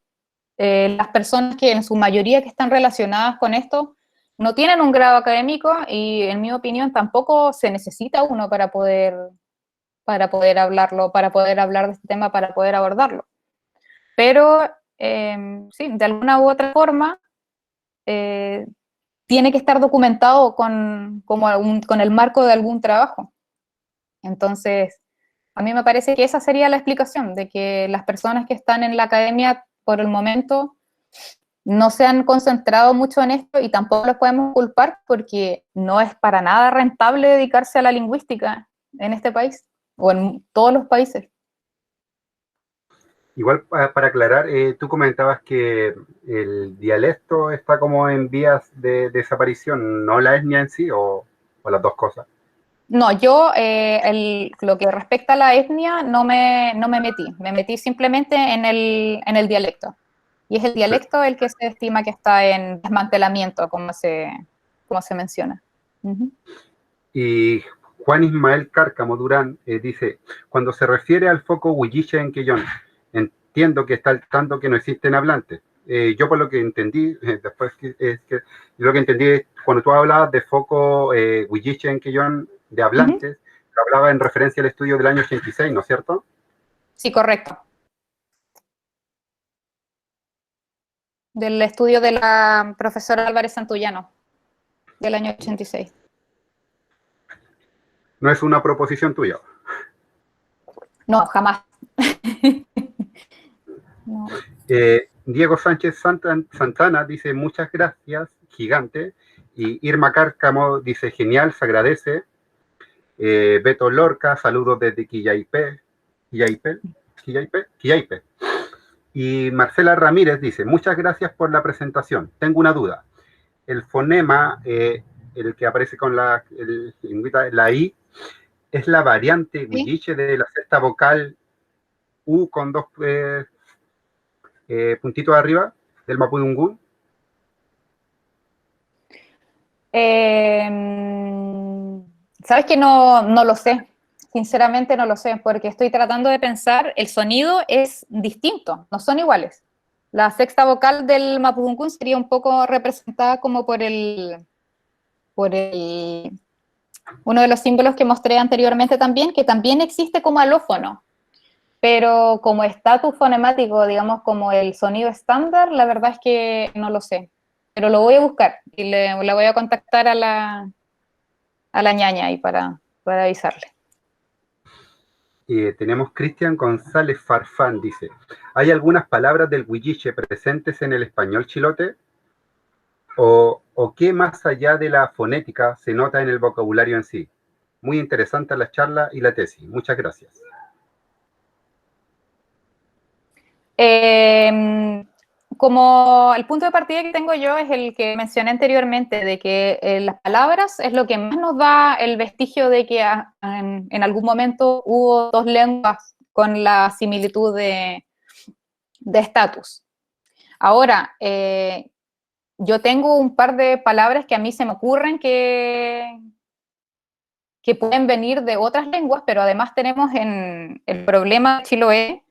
las personas que en su mayoría que están relacionadas con esto no tienen un grado académico y en mi opinión tampoco se necesita uno para poder hablarlo, para poder hablar de este tema, para poder abordarlo. Pero sí, de alguna u otra forma tiene que estar documentado con el marco de algún trabajo. Entonces, a mí me parece que esa sería la explicación, de que las personas que están en la academia por el momento no se han concentrado mucho en esto y tampoco los podemos culpar porque no es para nada rentable dedicarse a la lingüística en este país o en todos los países. Igual para aclarar, tú comentabas que el dialecto está como en vías de desaparición, ¿no la etnia en sí o las dos cosas? No, yo lo que respecta a la etnia no me metí, me metí simplemente en el dialecto. Y es el dialecto el que se estima que está en desmantelamiento, como se menciona. Uh-huh. Y Juan Ismael Cárcamo Durán dice: cuando se refiere al foco huilliche en Quellón, entiendo que está al tanto que no existen hablantes. Yo por lo que entendí, después lo que entendí es cuando tú hablabas de foco huilliche en Quellón de hablantes, uh-huh, hablaba en referencia al estudio del año 86, ¿no es cierto? Sí, correcto. del estudio de la profesora Álvarez Santullano, del año 86. No es una proposición tuya. No, jamás. No. Diego Sánchez Santana dice muchas gracias, gigante. Y Irma Cárcamo dice genial, se agradece. Beto Lorca, saludos desde Quillaipe. Y Marcela Ramírez dice muchas gracias por la presentación. Tengo una duda. El fonema, el que aparece con la I, ¿es la variante huilliche de la sexta vocal U con dos puntitos arriba del mapudungún? Sabes que no lo sé, sinceramente no lo sé, porque estoy tratando de pensar, el sonido es distinto, no son iguales. La sexta vocal del mapudungún sería un poco representada como por uno de los símbolos que mostré anteriormente también, que también existe como alófono, pero como estatus fonemático, digamos, como el sonido estándar, la verdad es que no lo sé. Pero lo voy a buscar y la voy a contactar a la ñaña ahí para avisarle. Tenemos Cristian González Farfán, dice, ¿hay algunas palabras del huilliche presentes en el español chilote? ¿O qué más allá de la fonética se nota en el vocabulario en sí? Muy interesante la charla y la tesis. Muchas gracias. Como el punto de partida que tengo yo es el que mencioné anteriormente, de que las palabras es lo que más nos da el vestigio de que en algún momento hubo dos lenguas con la similitud de estatus. Ahora, yo tengo un par de palabras que a mí se me ocurren que pueden venir de otras lenguas, pero además tenemos en el problema chiloé,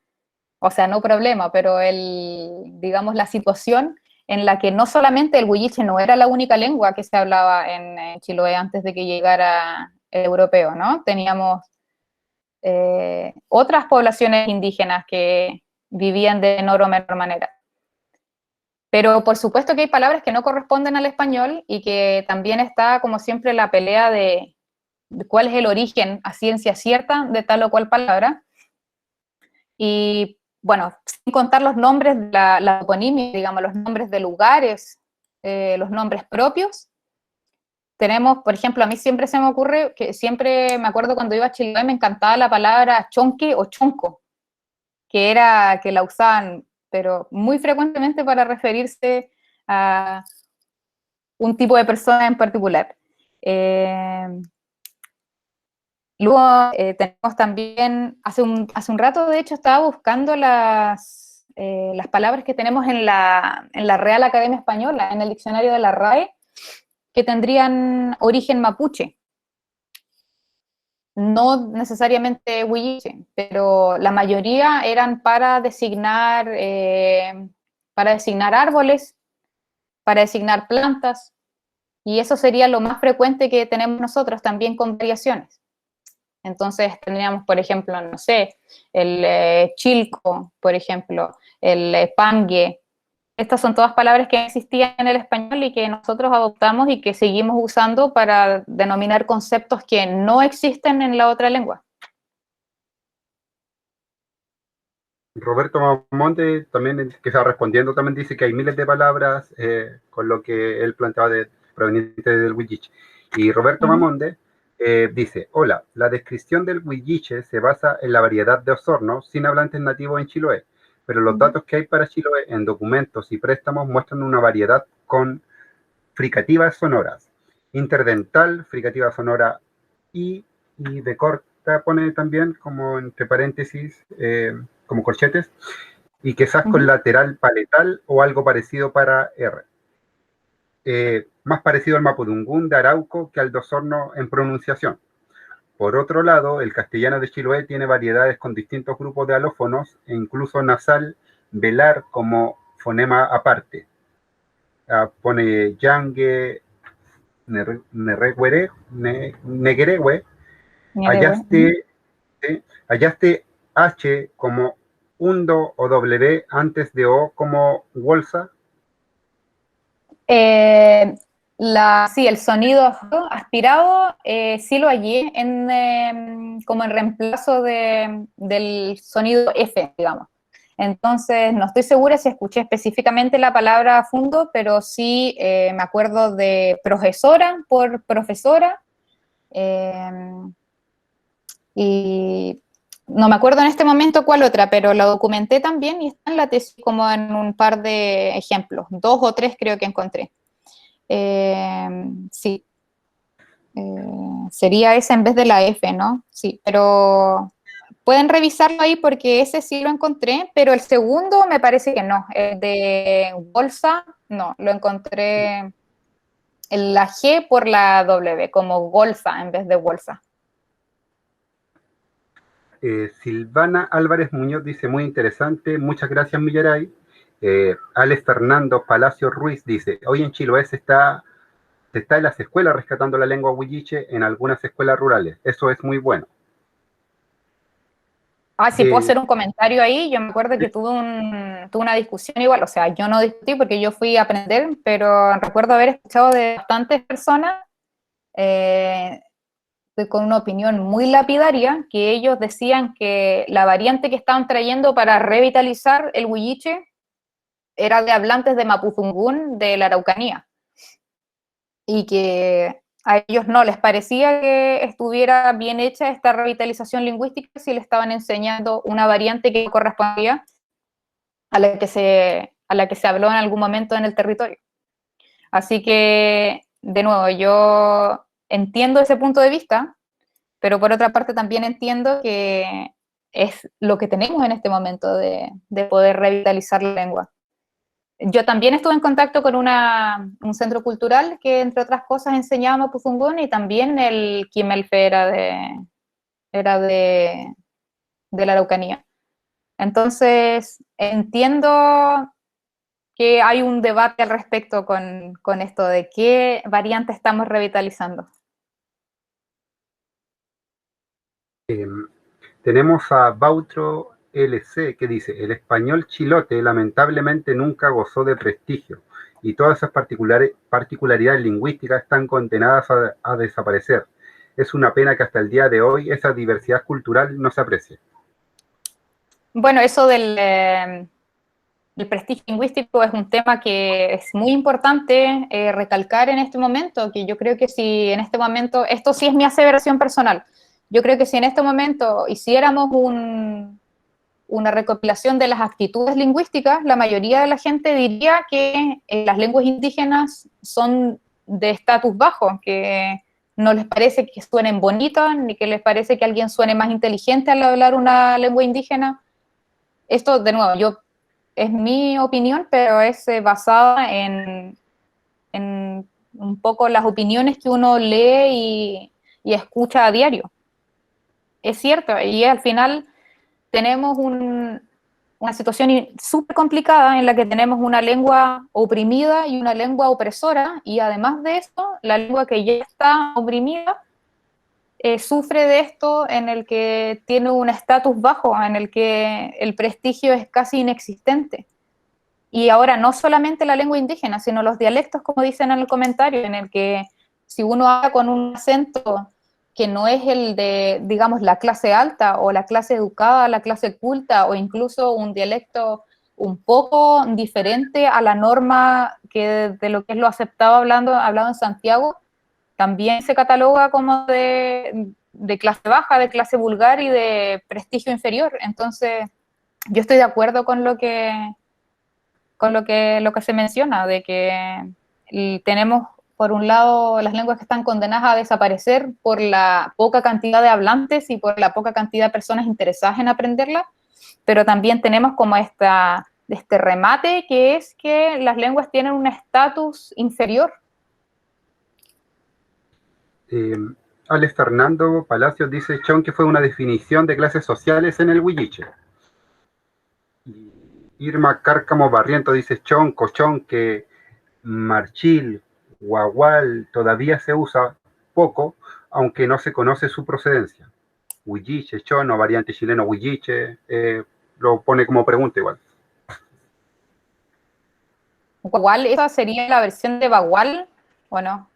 o sea, no problema, pero digamos, la situación en la que no solamente el huilliche no era la única lengua que se hablaba en Chiloé antes de que llegara el europeo, ¿no? Teníamos otras poblaciones indígenas que vivían de menor o menor manera. Pero por supuesto que hay palabras que no corresponden al español y que también está, como siempre, la pelea de cuál es el origen a ciencia cierta de tal o cual palabra. Y bueno, sin contar los nombres de la toponimia, digamos, los nombres de lugares, los nombres propios. Tenemos, por ejemplo, a mí siempre se me ocurre, que siempre me acuerdo cuando iba a Chiloé, me encantaba la palabra chonque o chonco, que la usaban, pero muy frecuentemente para referirse a un tipo de persona en particular. Luego tenemos también, hace un rato de hecho estaba buscando las palabras que tenemos en la Real Academia Española, en el diccionario de la RAE, que tendrían origen mapuche. No necesariamente huilliche, pero la mayoría eran para designar árboles, para designar plantas, y eso sería lo más frecuente que tenemos nosotros, también con variaciones. Entonces tendríamos, por ejemplo, no sé, el chilco, por ejemplo, el pangue. Estas son todas palabras que existían en el español y que nosotros adoptamos y que seguimos usando para denominar conceptos que no existen en la otra lengua. Roberto Mamonte, también, que está respondiendo, también dice que hay miles de palabras con lo que él planteaba proveniente del huilliche. Y Roberto Mamonte dice, hola, la descripción del huilliche se basa en la variedad de Osorno sin hablantes nativos en Chiloé, pero los datos que hay para Chiloé en documentos y préstamos muestran una variedad con fricativas sonoras, interdental, fricativa sonora y de corta pone también como entre paréntesis, como corchetes, y quizás con lateral paletal o algo parecido para R. Más parecido al mapudungún de Arauco que al de Osorno en pronunciación. Por otro lado, el castellano de Chiloé tiene variedades con distintos grupos de alófonos e incluso nasal velar como fonema aparte. Pone yangue, negueregue, hallaste H como hundo o W antes de O como bolsa. Sí, el sonido aspirado, sí lo hallé como en reemplazo del sonido F, digamos. Entonces, no estoy segura si escuché específicamente la palabra fundo, pero sí me acuerdo de profesora por profesora, eh, y no me acuerdo en este momento cuál otra, pero la documenté también y está en la tesis como en un par de ejemplos, 2 o 3 creo que encontré. Sí, sería esa en vez de la F, ¿no? Sí, pero pueden revisarlo ahí porque ese sí lo encontré, pero el segundo me parece que no. El de bolsa, no, lo encontré en la G por la W, como golfa en vez de bolsa. Silvana Álvarez Muñoz dice, muy interesante, muchas gracias Millaray. Alex Fernando Palacio Ruiz dice, hoy en Chiloé se está en las escuelas rescatando la lengua huilliche en algunas escuelas rurales. Eso es muy bueno. Ah, si puedo hacer un comentario ahí, yo me acuerdo que tuve una discusión igual, o sea, yo no discutí porque yo fui a aprender, pero recuerdo haber escuchado de bastantes personas eh, con una opinión muy lapidaria, que ellos decían que la variante que estaban trayendo para revitalizar el huilliche era de hablantes de Mapudungún de la Araucanía, y que a ellos no les parecía que estuviera bien hecha esta revitalización lingüística si le estaban enseñando una variante que correspondía a la que se habló en algún momento en el territorio. Así que, de nuevo, yo entiendo ese punto de vista, pero por otra parte también entiendo que es lo que tenemos en este momento de poder revitalizar la lengua. Yo también estuve en contacto con un centro cultural que, entre otras cosas, enseñaba Mapudungún, y también el Quimelfe era de la Araucanía. Entonces, entiendo que hay un debate al respecto con esto de qué variante estamos revitalizando. Tenemos a Bautro LC que dice, el español chilote lamentablemente nunca gozó de prestigio y todas esas particularidades lingüísticas están condenadas a desaparecer. Es una pena que hasta el día de hoy esa diversidad cultural no se aprecie. Bueno, eso del prestigio lingüístico es un tema que es muy importante recalcar en este momento, que yo creo que si en este momento, esto sí es mi aseveración personal, yo creo que si en este momento hiciéramos una recopilación de las actitudes lingüísticas, la mayoría de la gente diría que las lenguas indígenas son de estatus bajo, que no les parece que suenen bonitas, ni que les parece que alguien suene más inteligente al hablar una lengua indígena. Esto, de nuevo, es mi opinión, pero es basada en un poco las opiniones que uno lee y escucha a diario. Es cierto, y al final tenemos una situación súper complicada en la que tenemos una lengua oprimida y una lengua opresora, y además de eso, la lengua que ya está oprimida sufre de esto, en el que tiene un estatus bajo, en el que el prestigio es casi inexistente. Y ahora no solamente la lengua indígena, sino los dialectos, como dicen en el comentario, en el que si uno habla con un acento que no es el de, digamos, la clase alta o la clase educada, la clase culta, o incluso un dialecto un poco diferente a la norma de lo que es lo aceptado hablado en Santiago, también se cataloga como de clase baja, de clase vulgar y de prestigio inferior. Entonces, yo estoy de acuerdo con lo que se menciona, de que tenemos, por un lado, las lenguas que están condenadas a desaparecer por la poca cantidad de hablantes y por la poca cantidad de personas interesadas en aprenderlas, pero también tenemos como este remate, que es que las lenguas tienen un estatus inferior. Alex Fernando Palacios dice, Chon, que fue una definición de clases sociales en el huilliche. Irma Cárcamo Barriento dice, Chon, cochón, que marchil, guagual todavía se usa poco, aunque no se conoce su procedencia. Huilliche, Chon, o variante chileno huilliche, lo pone como pregunta igual. Bagual, ¿esa sería la versión de Bagual o no?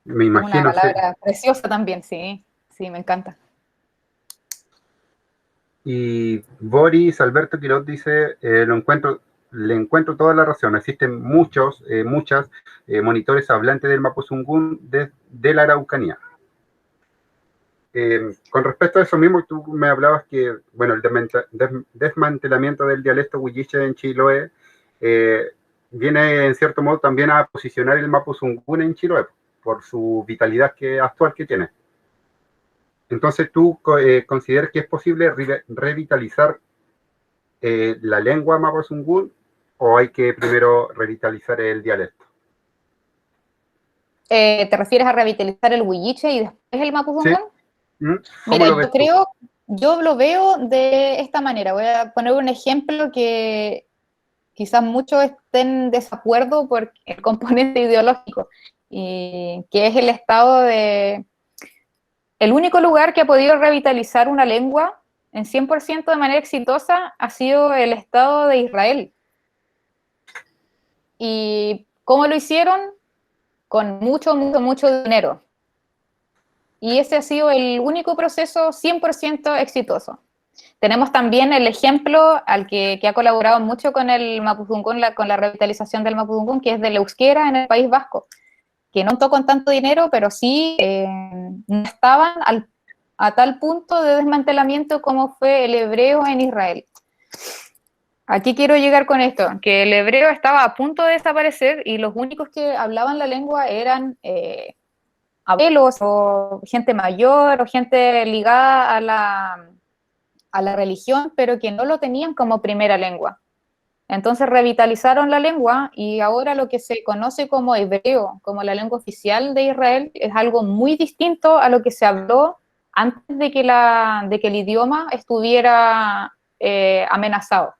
Me Una imagino, sí. palabra preciosa también, sí, sí, me encanta. Y Boris Alberto Quirós dice, le encuentro toda la razón. Existen muchas monitores hablantes del Mapuzungún de la Araucanía. Con respecto a eso mismo, tú me hablabas que, bueno, el desmantelamiento del dialecto huilliche en Chiloé viene, en cierto modo, también a posicionar el Mapuzungún en Chiloé por su vitalidad actual que tiene. Entonces, ¿tú consideras que es posible revitalizar la lengua mapuzungún o hay que primero revitalizar el dialecto? ¿Te refieres a revitalizar el huilliche y después el ¿Sí? mapuzungún? ¿Cómo Mira, lo ves tú? yo lo veo de esta manera. Voy a poner un ejemplo que quizás muchos estén en desacuerdo por el componente ideológico, y que es el estado de... El único lugar que ha podido revitalizar una lengua en 100% de manera exitosa ha sido el Estado de Israel. ¿Y cómo lo hicieron? Con mucho, mucho, mucho dinero. Y ese ha sido el único proceso 100% exitoso. Tenemos también el ejemplo al que ha colaborado mucho con el Mapuzungún, con la revitalización del Mapuzungún, que es del euskera en el País Vasco, que no contó con tanto dinero, pero sí no estaban a tal punto de desmantelamiento como fue el hebreo en Israel. Aquí quiero llegar con esto, que el hebreo estaba a punto de desaparecer y los únicos que hablaban la lengua eran abuelos o gente mayor o gente ligada a la religión, pero que no lo tenían como primera lengua. Entonces revitalizaron la lengua y ahora lo que se conoce como hebreo, como la lengua oficial de Israel, es algo muy distinto a lo que se habló antes de que, el idioma estuviera amenazado.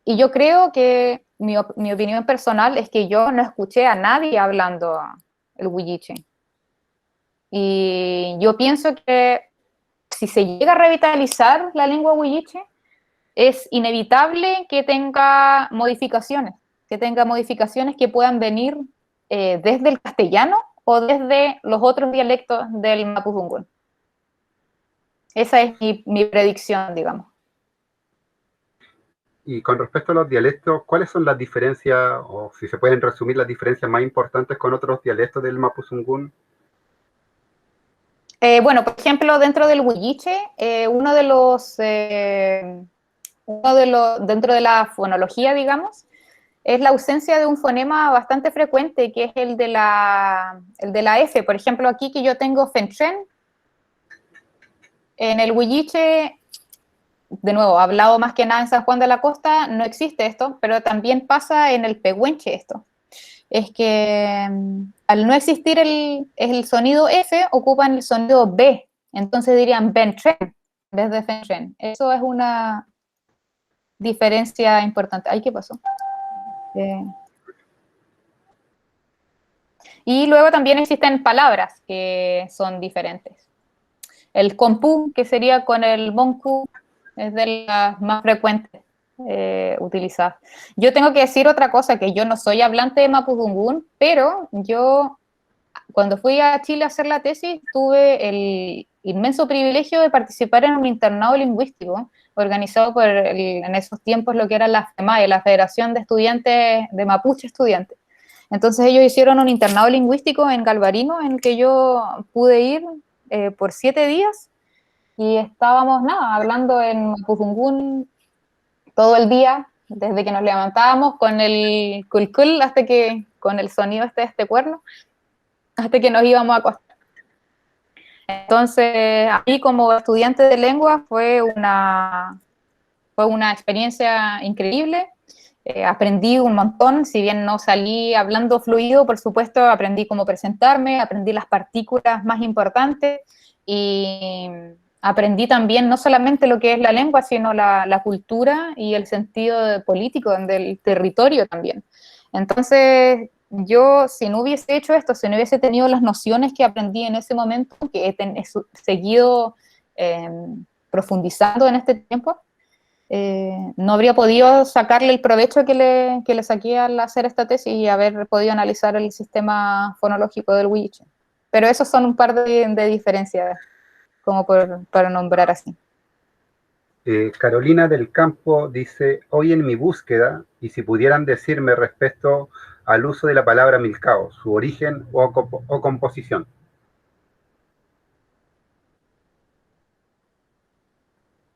Y yo creo que mi opinión personal es que yo no escuché a nadie hablando el huilliche. Y yo pienso que si se llega a revitalizar la lengua huilliche, es inevitable que tenga modificaciones que puedan venir desde el castellano o desde los otros dialectos del mapuzungún. Esa es mi predicción, digamos. Y con respecto a los dialectos, ¿cuáles son las diferencias, o si se pueden resumir las diferencias más importantes con otros dialectos del Mapuzungún? Bueno, por ejemplo, dentro del huilliche, dentro de la fonología, digamos, es la ausencia de un fonema bastante frecuente, que es el de la F. Por ejemplo, aquí que yo tengo fentren, en el huilliche, de nuevo, hablado más que nada en San Juan de la Costa, no existe esto, pero también pasa en el pehuenche esto. Es que al no existir el sonido F, ocupan el sonido B. Entonces dirían Bentren en vez de Fentren. Eso es una diferencia importante. Ay, ¿qué pasó? Y luego también existen palabras que son diferentes. El compú, que sería con el monku, es de las más frecuentes utilizadas. Yo tengo que decir otra cosa, que yo no soy hablante de mapudungún, pero yo cuando fui a Chile a hacer la tesis tuve el inmenso privilegio de participar en un internado lingüístico organizado en esos tiempos lo que era la FEMAE, la Federación de Estudiantes de Mapuche Estudiantes. Entonces ellos hicieron un internado lingüístico en Galvarino en el que yo pude ir por 7 días y estábamos, hablando en mapuzungún todo el día, desde que nos levantábamos con el culcul con el sonido de este cuerno, hasta que nos íbamos a acostar. Entonces, a mí como estudiante de lengua fue una experiencia increíble. Aprendí un montón, si bien no salí hablando fluido, por supuesto, aprendí cómo presentarme, aprendí las partículas más importantes y aprendí también no solamente lo que es la lengua, sino la cultura y el sentido político del territorio también. Entonces, yo, si no hubiese hecho esto, si no hubiese tenido las nociones que aprendí en ese momento, que he seguido profundizando en este tiempo, no habría podido sacarle el provecho que le saqué al hacer esta tesis y haber podido analizar el sistema fonológico del huilliche. Pero esos son un par de diferencias, como para nombrar así. Carolina del Campo dice, hoy en mi búsqueda, y si pudieran decirme respecto al uso de la palabra milcao, su origen o composición.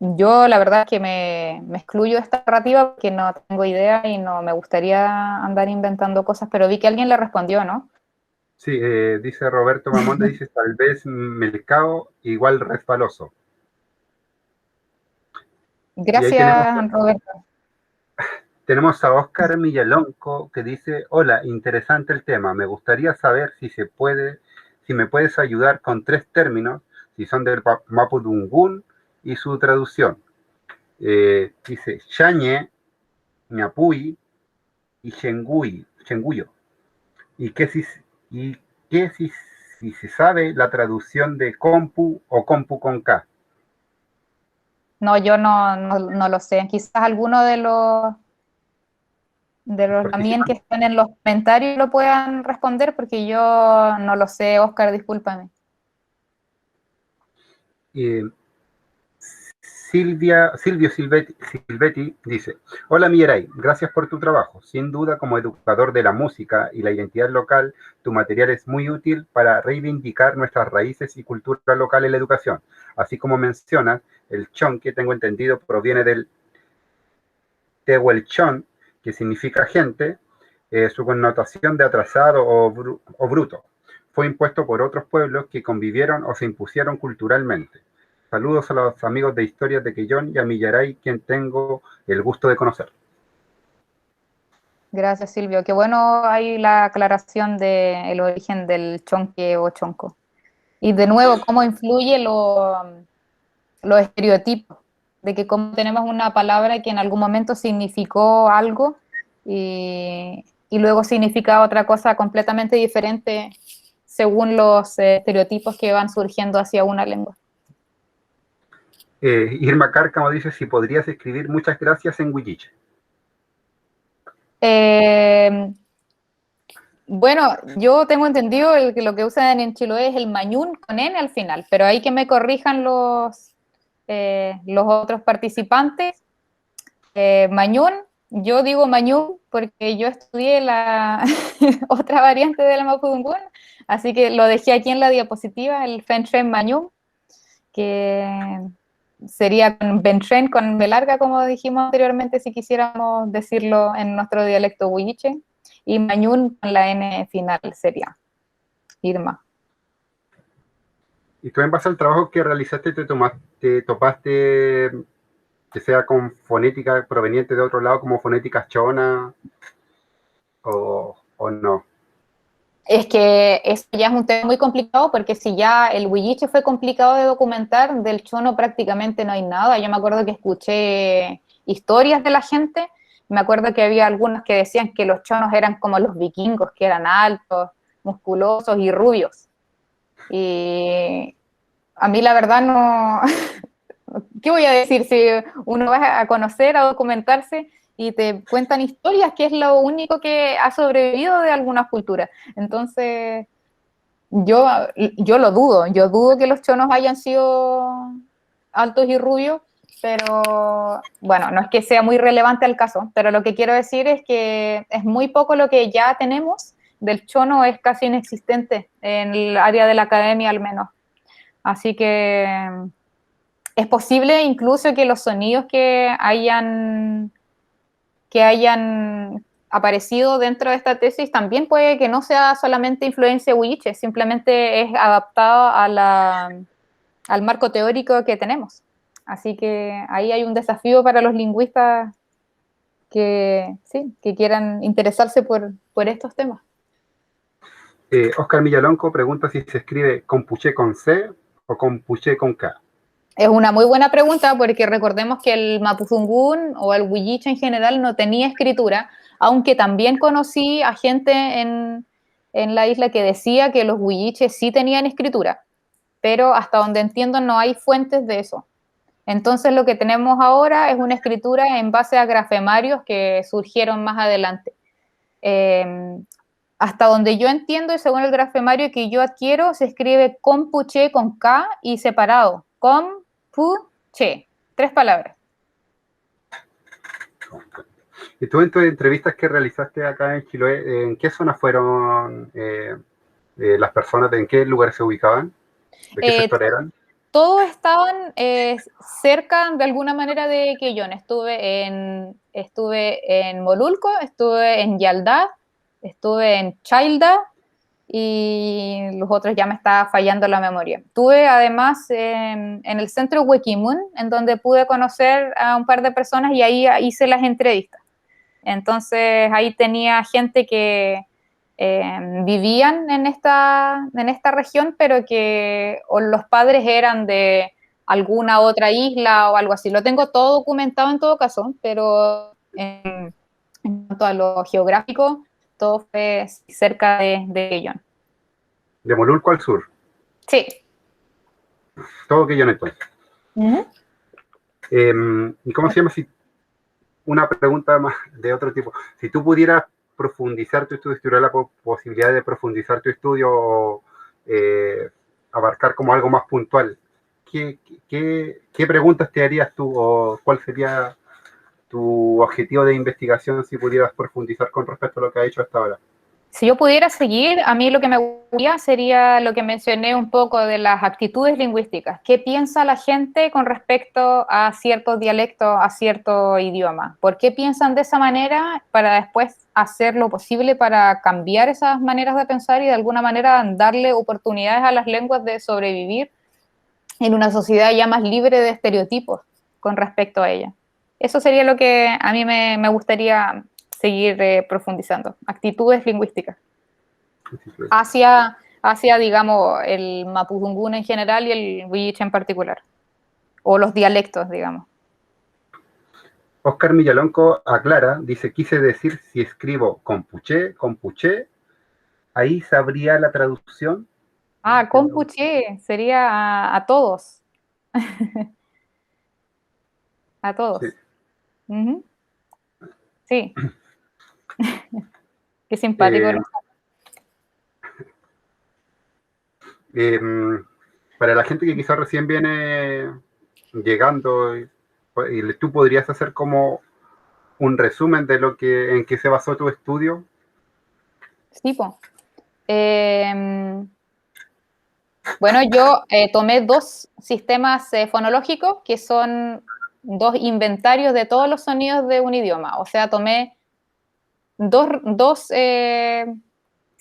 Yo la verdad es que me excluyo de esta narrativa porque no tengo idea y no me gustaría andar inventando cosas, pero vi que alguien le respondió, ¿no? Sí, dice Roberto Mamonde, dice, tal vez milcao igual resbaloso. Y ahí Gracias, Roberto. tenemos a Oscar Millalonco que dice, hola, interesante el tema, me gustaría saber si me puedes ayudar con 3 términos, si son del mapudungún y su traducción. Dice, Xañe, Ñapuy y Chenguyo. ¿Y y qué si se sabe la traducción de compu o compu con K? No, yo no lo sé. Quizás alguno de los también que Participan. están en los comentarios lo puedan responder porque yo no lo sé, Oscar, discúlpame. Eh, Silvio Silvetti dice, hola Mieray, gracias por tu trabajo. Sin duda, como educador de la música y la identidad local, tu material es muy útil para reivindicar nuestras raíces y cultura local en la educación. Así como mencionas, el chon, que tengo entendido, proviene del tehuelchón, que significa gente, su connotación de atrasado o bruto. Fue impuesto por otros pueblos que convivieron o se impusieron culturalmente. Saludos a los amigos de Historias de Quillón y a Millaray, quien tengo el gusto de conocer. Gracias, Silvio. Qué bueno hay la aclaración del origen del chonque o chonco. Y de nuevo, cómo influye los estereotipos, de que como tenemos una palabra que en algún momento significó algo y luego significa otra cosa completamente diferente según los estereotipos que van surgiendo hacia una lengua. Irma Cárcamo dice, si podrías escribir muchas gracias en Huilliche. Bueno, yo tengo entendido que lo que usan en Chiloé es el mañún con N al final, pero ahí que me corrijan los otros participantes. Mañún, yo digo mañún porque yo estudié la otra variante del mapudungún, así que lo dejé aquí en la diapositiva, el Fentren mañún, que sería con Bentren con B larga, como dijimos anteriormente, si quisiéramos decirlo en nuestro dialecto huilliche, y mañún con la N final sería Irma. Y tú en base al trabajo que realizaste, te topaste que sea con fonética proveniente de otro lado, como fonéticas chona, o no. Es que eso ya es un tema muy complicado porque si ya el huilliche fue complicado de documentar, del chono prácticamente no hay nada. Yo me acuerdo que escuché historias de la gente, me acuerdo que había algunos que decían que los chonos eran como los vikingos, que eran altos, musculosos y rubios. Y a mí la verdad no, ¿qué voy a decir? Si uno va a conocer, a documentarse y te cuentan historias, que es lo único que ha sobrevivido de algunas culturas. Entonces, yo lo dudo, yo dudo que los chonos hayan sido altos y rubios, pero bueno, no es que sea muy relevante al caso, pero lo que quiero decir es que es muy poco lo que ya tenemos del chono, es casi inexistente en el área de la academia al menos. Así que es posible incluso que los sonidos que hayan aparecido dentro de esta tesis también puede que no sea solamente influencia huilliche, simplemente es adaptado al marco teórico que tenemos. Así que ahí hay un desafío para los lingüistas que quieran interesarse por estos temas. Oscar Millalonco pregunta si se escribe compuché con C o compuché con K. Es una muy buena pregunta porque recordemos que el mapudungún o el huilliche en general no tenía escritura, aunque también conocí a gente en la isla que decía que los huilliches sí tenían escritura, pero hasta donde entiendo no hay fuentes de eso. Entonces lo que tenemos ahora es una escritura en base a grafemarios que surgieron más adelante. Hasta donde yo entiendo y según el grafemario que yo adquiero, se escribe compuche con K y separado. Compuche. 3 palabras. Y tú en tus entrevistas que realizaste acá en Chiloé, ¿en qué zona fueron las personas? ¿En qué lugares se ubicaban? ¿De qué sector eran? Todos estaban cerca de alguna manera de Quellón. Estuve en Molulco, estuve en Yaldá, estuve en Chailda y los otros ya me estaba fallando la memoria. Estuve además en el centro Huequimun, en donde pude conocer a un par de personas y ahí hice las entrevistas. Entonces ahí tenía gente que vivían en esta región, pero que o los padres eran de alguna otra isla o algo así. Lo tengo todo documentado en todo caso, pero en cuanto a lo geográfico, todo fue cerca de Quellón. De Molulco al sur. Sí. Todo Quellón entonces. ¿Y cómo se llama? Si una pregunta más de otro tipo. Si tú pudieras profundizar tu estudio, si tuviera la posibilidad de profundizar tu estudio o abarcar como algo más puntual, ¿qué preguntas te harías tú o cuál sería tu objetivo de investigación si pudieras profundizar con respecto a lo que has hecho hasta ahora? Si yo pudiera seguir, a mí lo que me gustaría sería lo que mencioné un poco de las actitudes lingüísticas. ¿Qué piensa la gente con respecto a ciertos dialectos, a cierto idioma? ¿Por qué piensan de esa manera para después hacer lo posible para cambiar esas maneras de pensar y de alguna manera darle oportunidades a las lenguas de sobrevivir en una sociedad ya más libre de estereotipos con respecto a ella? Eso sería lo que a mí me gustaría seguir profundizando. Actitudes lingüísticas. Hacia, digamos, el mapudungún en general y el huilliche en particular. O los dialectos, digamos. Oscar Millalonco aclara, dice, quise decir si escribo compuché, ahí sabría la traducción. Compuché sería a todos. A todos. Sí. Sí. Qué simpático. Para la gente que quizás recién viene llegando, ¿tú podrías hacer como un resumen de en qué se basó tu estudio? Sí, pues. Bueno, yo tomé 2 sistemas fonológicos que son 2 inventarios de todos los sonidos de un idioma. O sea, tomé dos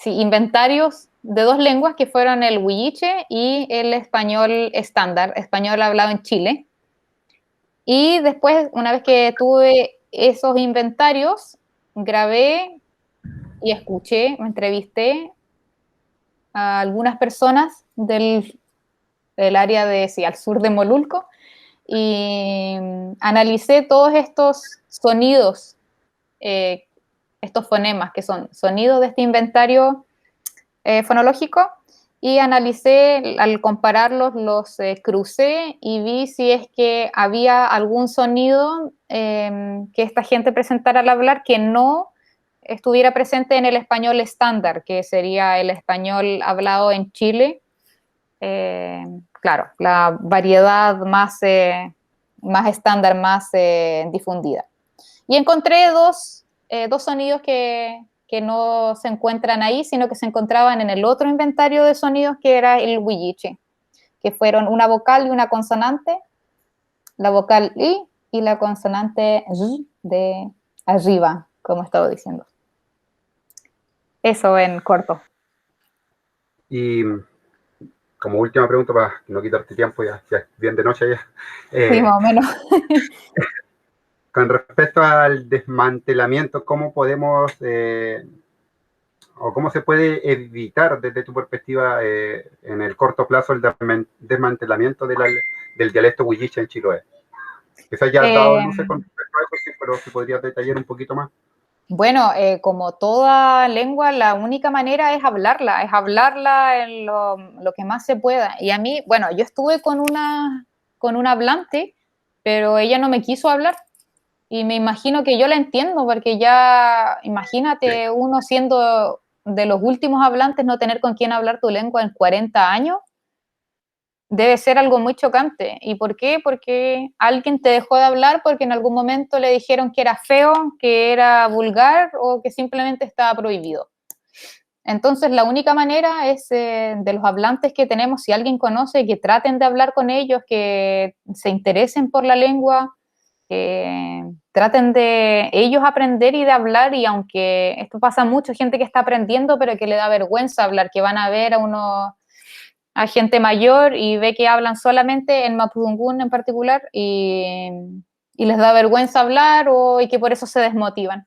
inventarios de 2 lenguas que fueron el huilliche y el español estándar, español hablado en Chile. Y después, una vez que tuve esos inventarios, grabé y escuché, me entrevisté a algunas personas del área de, sí, al sur de Molulco, y analicé todos estos sonidos, estos fonemas, que son sonidos de este inventario fonológico, y analicé, al compararlos, los crucé y vi si es que había algún sonido que esta gente presentara al hablar que no estuviera presente en el español estándar, que sería el español hablado en Chile. Claro, la variedad más estándar, más difundida. Y encontré dos sonidos que no se encuentran ahí, sino que se encontraban en el otro inventario de sonidos, que era el huilliche, que fueron una vocal y una consonante, la vocal I y la consonante R de arriba, como estaba diciendo. Eso en corto. Y como última pregunta, para no quitarte tiempo, ya es bien de noche ya. Sí, más o menos. Con respecto al desmantelamiento, ¿cómo podemos o cómo se puede evitar desde tu perspectiva en el corto plazo el desmantelamiento del dialecto huilliche en Chiloé? Quizás ya has dado luces con respecto a eso, sí, pero si podrías detallar un poquito más. Bueno, como toda lengua, la única manera es hablarla en lo que más se pueda. Y a mí, bueno, yo estuve con un hablante pero ella no me quiso hablar. Y me imagino que yo la entiendo, porque ya, imagínate, uno siendo de los últimos hablantes, no tener con quién hablar tu lengua en 40 años, debe ser algo muy chocante. ¿Y por qué? Porque alguien te dejó de hablar porque en algún momento le dijeron que era feo, que era vulgar o que simplemente estaba prohibido. Entonces, la única manera es de los hablantes que tenemos, si alguien conoce, que traten de hablar con ellos, que se interesen por la lengua, que traten de ellos aprender y de hablar, y aunque esto pasa mucho, gente que está aprendiendo, pero que le da vergüenza hablar, que van a ver a gente mayor y ve que hablan solamente en mapudungún en particular y les da vergüenza hablar y que por eso se desmotivan.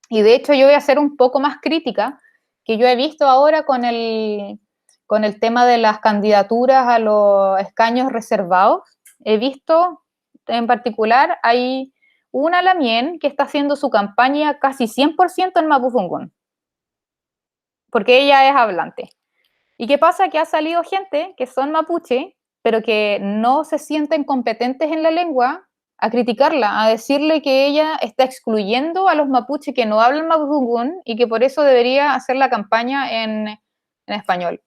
Y de hecho yo voy a ser un poco más crítica, que yo he visto ahora con el tema de las candidaturas a los escaños reservados. He visto en particular, hay una Lamien que está haciendo su campaña casi 100% en mapudungún, porque ella es hablante. ¿Y qué pasa? Que ha salido gente que son mapuche, pero que no se sienten competentes en la lengua, a criticarla, a decirle que ella está excluyendo a los mapuches que no hablan mapudungún y que por eso debería hacer la campaña en español.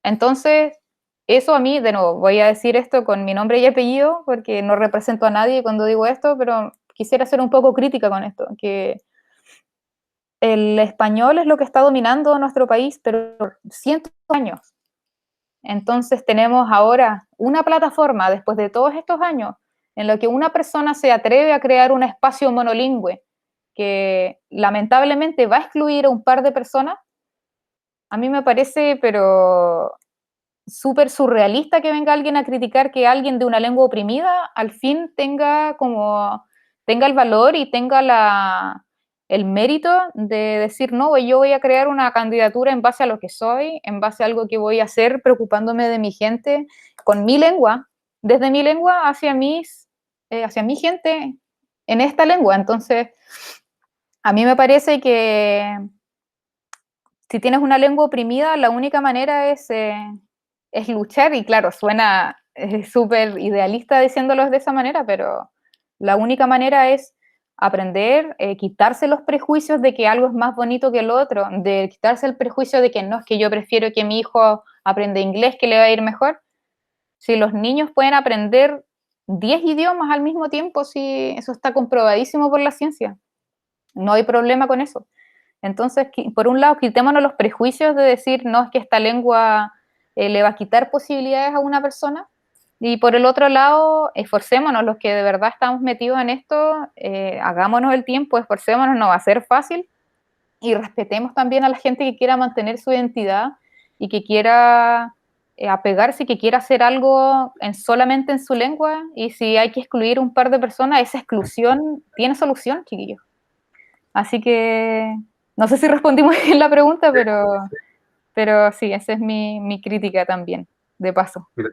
Entonces, eso a mí, de nuevo, voy a decir esto con mi nombre y apellido, porque no represento a nadie cuando digo esto, pero quisiera ser un poco crítica con esto, que el español es lo que está dominando nuestro país, pero cientos de años. Entonces tenemos ahora una plataforma, después de todos estos años, en la que una persona se atreve a crear un espacio monolingüe que lamentablemente va a excluir a un par de personas. A mí me parece, pero súper surrealista que venga alguien a criticar que alguien de una lengua oprimida al fin tenga el valor y tenga el mérito de decir, no, yo voy a crear una candidatura en base a lo que soy, en base a algo que voy a hacer, preocupándome de mi gente, con mi lengua, desde mi lengua hacia mi gente en esta lengua. Entonces, a mí me parece que si tienes una lengua oprimida, la única manera es luchar, y claro, suena súper idealista diciéndolo de esa manera, pero la única manera es aprender, quitarse los prejuicios de que algo es más bonito que el otro, de quitarse el prejuicio de que no, es que yo prefiero que mi hijo aprenda inglés, que le va a ir mejor. Si los niños pueden aprender 10 idiomas al mismo tiempo, sí, eso está comprobadísimo por la ciencia. No hay problema con eso. Entonces, por un lado, quitémonos los prejuicios de decir, no, es que esta lengua le va a quitar posibilidades a una persona. Y por el otro lado, esforcémonos, los que de verdad estamos metidos en esto, hagámonos el tiempo, esforcémonos, no va a ser fácil. Y respetemos también a la gente que quiera mantener su identidad y que quiera apegarse, que quiera hacer algo solamente en su lengua. Y si hay que excluir un par de personas, esa exclusión tiene solución, chiquillos. Así que no sé si respondimos bien la pregunta, pero sí, esa es mi crítica también, de paso. Mira,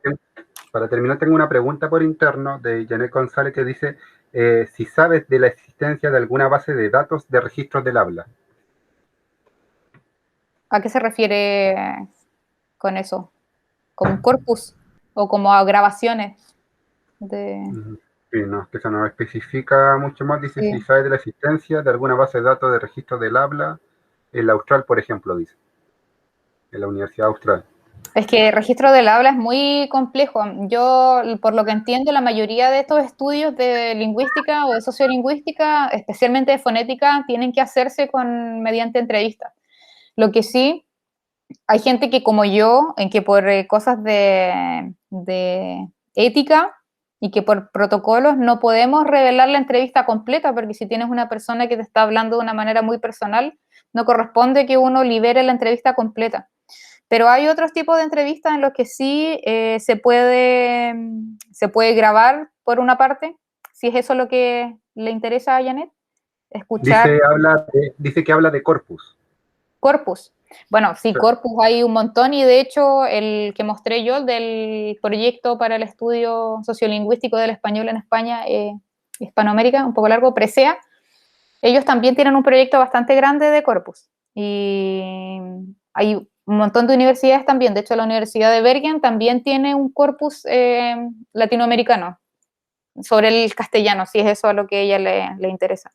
para terminar, tengo una pregunta por interno de Janet González que dice si sabes de la existencia de alguna base de datos de registros del habla. ¿A qué se refiere con eso? ¿Como un corpus o como a grabaciones? Sí, no, que eso no especifica mucho más. Dice Sí. si sabes de la existencia de alguna base de datos de registros del habla, en la Austral, por ejemplo, dice, en la Universidad Austral. Es que el registro del habla es muy complejo. Yo, por lo que entiendo, la mayoría de estos estudios de lingüística o de sociolingüística, especialmente de fonética, tienen que hacerse mediante entrevistas. Lo que sí, hay gente que como yo, en que por cosas de ética y que por protocolos no podemos revelar la entrevista completa, porque si tienes una persona que te está hablando de una manera muy personal, no corresponde que uno libere la entrevista completa. Pero hay otros tipos de entrevistas en los que sí se puede grabar por una parte, si es eso lo que le interesa a Janet, escuchar Dice que habla de corpus. corpus. Bueno, sí, corpus hay un montón, y de hecho el que mostré yo del proyecto para el estudio sociolingüístico del español en España, Hispanoamérica, un poco largo, Presea, ellos también tienen un proyecto bastante grande de corpus. Y hay un montón de universidades también, de hecho la Universidad de Bergen también tiene un corpus latinoamericano. sobre el castellano, si es eso a lo que a ella le interesa.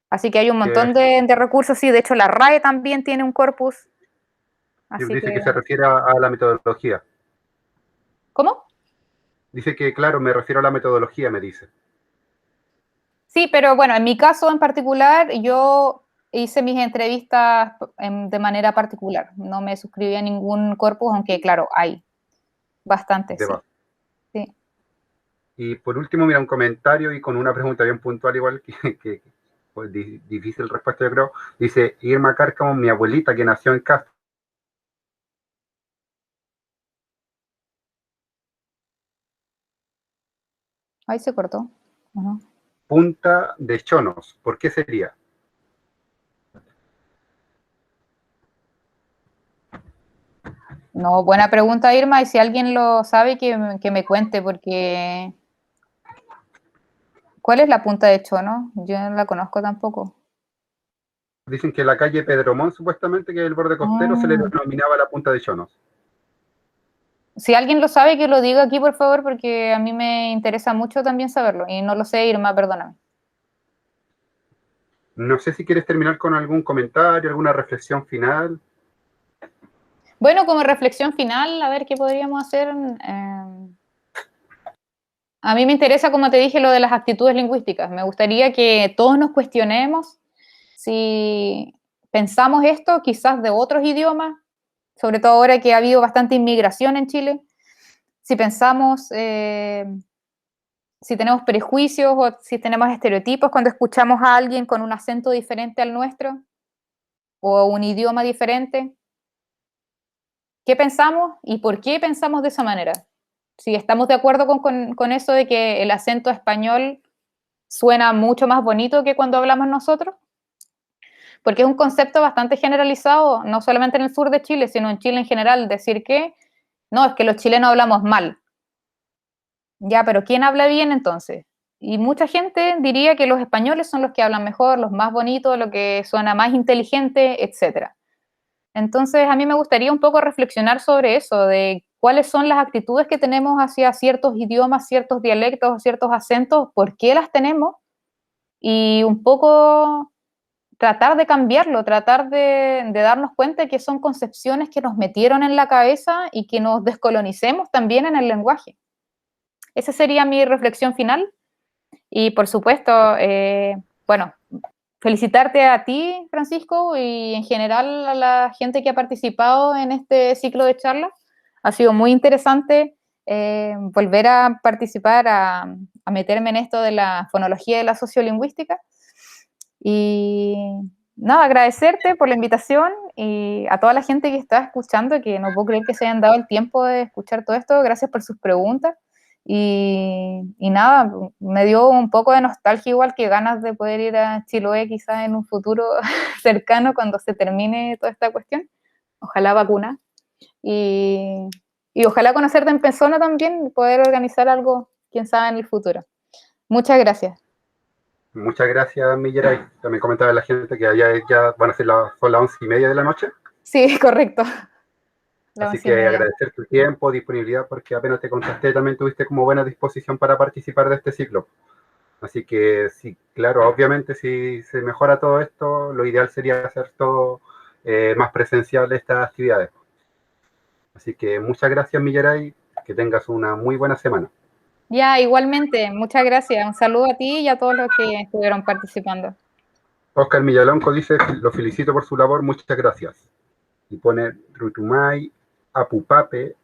Así que hay un montón de recursos, sí, de hecho la RAE también tiene un corpus. Así dice que se refiere a la metodología. ¿Cómo? Dice que, claro, me refiero a la metodología, me dice. Sí, pero bueno, en mi caso en particular, yo hice mis entrevistas de manera particular. No me suscribí a ningún corpus, aunque claro, hay bastantes, sí. Sí. Y por último, mira, un comentario y con una pregunta bien puntual igual, que pues, difícil respuesta yo creo. Dice Irma Cárcamo, mi abuelita que nació en Castro. Ahí se cortó, ¿o no? Punta de Chonos, ¿por qué sería? No, buena pregunta, Irma, y si alguien lo sabe, que me cuente, porque... ¿Cuál es la Punta de Chono? Yo no la conozco tampoco. Dicen que la calle Pedromón, supuestamente, que es el borde costero, se le denominaba la Punta de Chonos. Si alguien lo sabe, que lo diga aquí, por favor, porque a mí me interesa mucho también saberlo, y no lo sé, Irma, perdóname. No sé si quieres terminar con algún comentario, alguna reflexión final. Bueno, como reflexión final, a ver qué podríamos hacer. A mí me interesa, como te dije, lo de las actitudes lingüísticas. Me gustaría que todos nos cuestionemos si pensamos esto quizás de otros idiomas, sobre todo ahora que ha habido bastante inmigración en Chile. Si pensamos, si tenemos prejuicios o si tenemos estereotipos cuando escuchamos a alguien con un acento diferente al nuestro o un idioma diferente. ¿Qué pensamos y por qué pensamos de esa manera? Si estamos de acuerdo con eso de que el acento español suena mucho más bonito que cuando hablamos nosotros, porque es un concepto bastante generalizado, no solamente en el sur de Chile, sino en Chile en general, decir que no, es que los chilenos hablamos mal. Ya, pero ¿quién habla bien entonces? Y mucha gente diría que los españoles son los que hablan mejor, los más bonitos, lo que suena más inteligente, etcétera. Entonces, a mí me gustaría un poco reflexionar sobre eso, de cuáles son las actitudes que tenemos hacia ciertos idiomas, ciertos dialectos, ciertos acentos, por qué las tenemos, y un poco tratar de cambiarlo, tratar de darnos cuenta que son concepciones que nos metieron en la cabeza y que nos descolonicemos también en el lenguaje. Esa sería mi reflexión final. Y por supuesto, bueno, felicitarte a ti, Francisco, y en general a la gente que ha participado en este ciclo de charlas. Ha sido muy interesante volver a participar, a meterme en esto de la fonología y la sociolingüística. Y nada, agradecerte por la invitación y a toda la gente que está escuchando, que no puedo creer que se hayan dado el tiempo de escuchar todo esto. Gracias por sus preguntas. Y nada, me dio un poco de nostalgia, igual que ganas de poder ir a Chiloé quizás en un futuro cercano cuando se termine toda esta cuestión. Ojalá vacuna. Y ojalá conocerte en persona también y poder organizar algo, quién sabe, en el futuro. Muchas gracias. Muchas gracias, Milleray. También comentaba la gente que allá ya van a ser son las 11:30 de la noche. Sí, correcto. Así que agradecer tu tiempo, disponibilidad, porque apenas te contacté también tuviste como buena disposición para participar de este ciclo. Así que sí, claro, obviamente si se mejora todo esto, lo ideal sería hacer todo más presencial estas actividades. Así que muchas gracias, Milleray, que tengas una muy buena semana. Ya, igualmente, muchas gracias. Un saludo a ti y a todos los que estuvieron participando. Oscar Millalonco dice, lo felicito por su labor, muchas gracias. Y pone Rutumay, Apupape,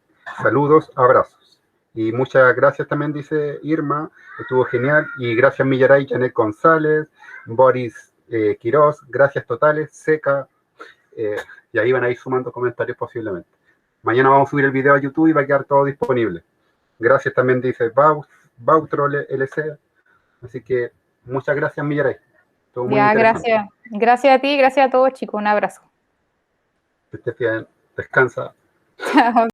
saludos, abrazos. Y muchas gracias también, dice Irma, estuvo genial. Y gracias Millaray, Janet González, Boris Quiroz, gracias totales, Seca. Y ahí van a ir sumando comentarios posiblemente. Mañana vamos a subir el video a YouTube y va a quedar todo disponible. Gracias también, dice Bautro LC. Así que muchas gracias, Millaray. Todo muy interesante. Gracias. Gracias a ti, gracias a todos, chicos. Un abrazo. Que estés bien. Descansa. Chao.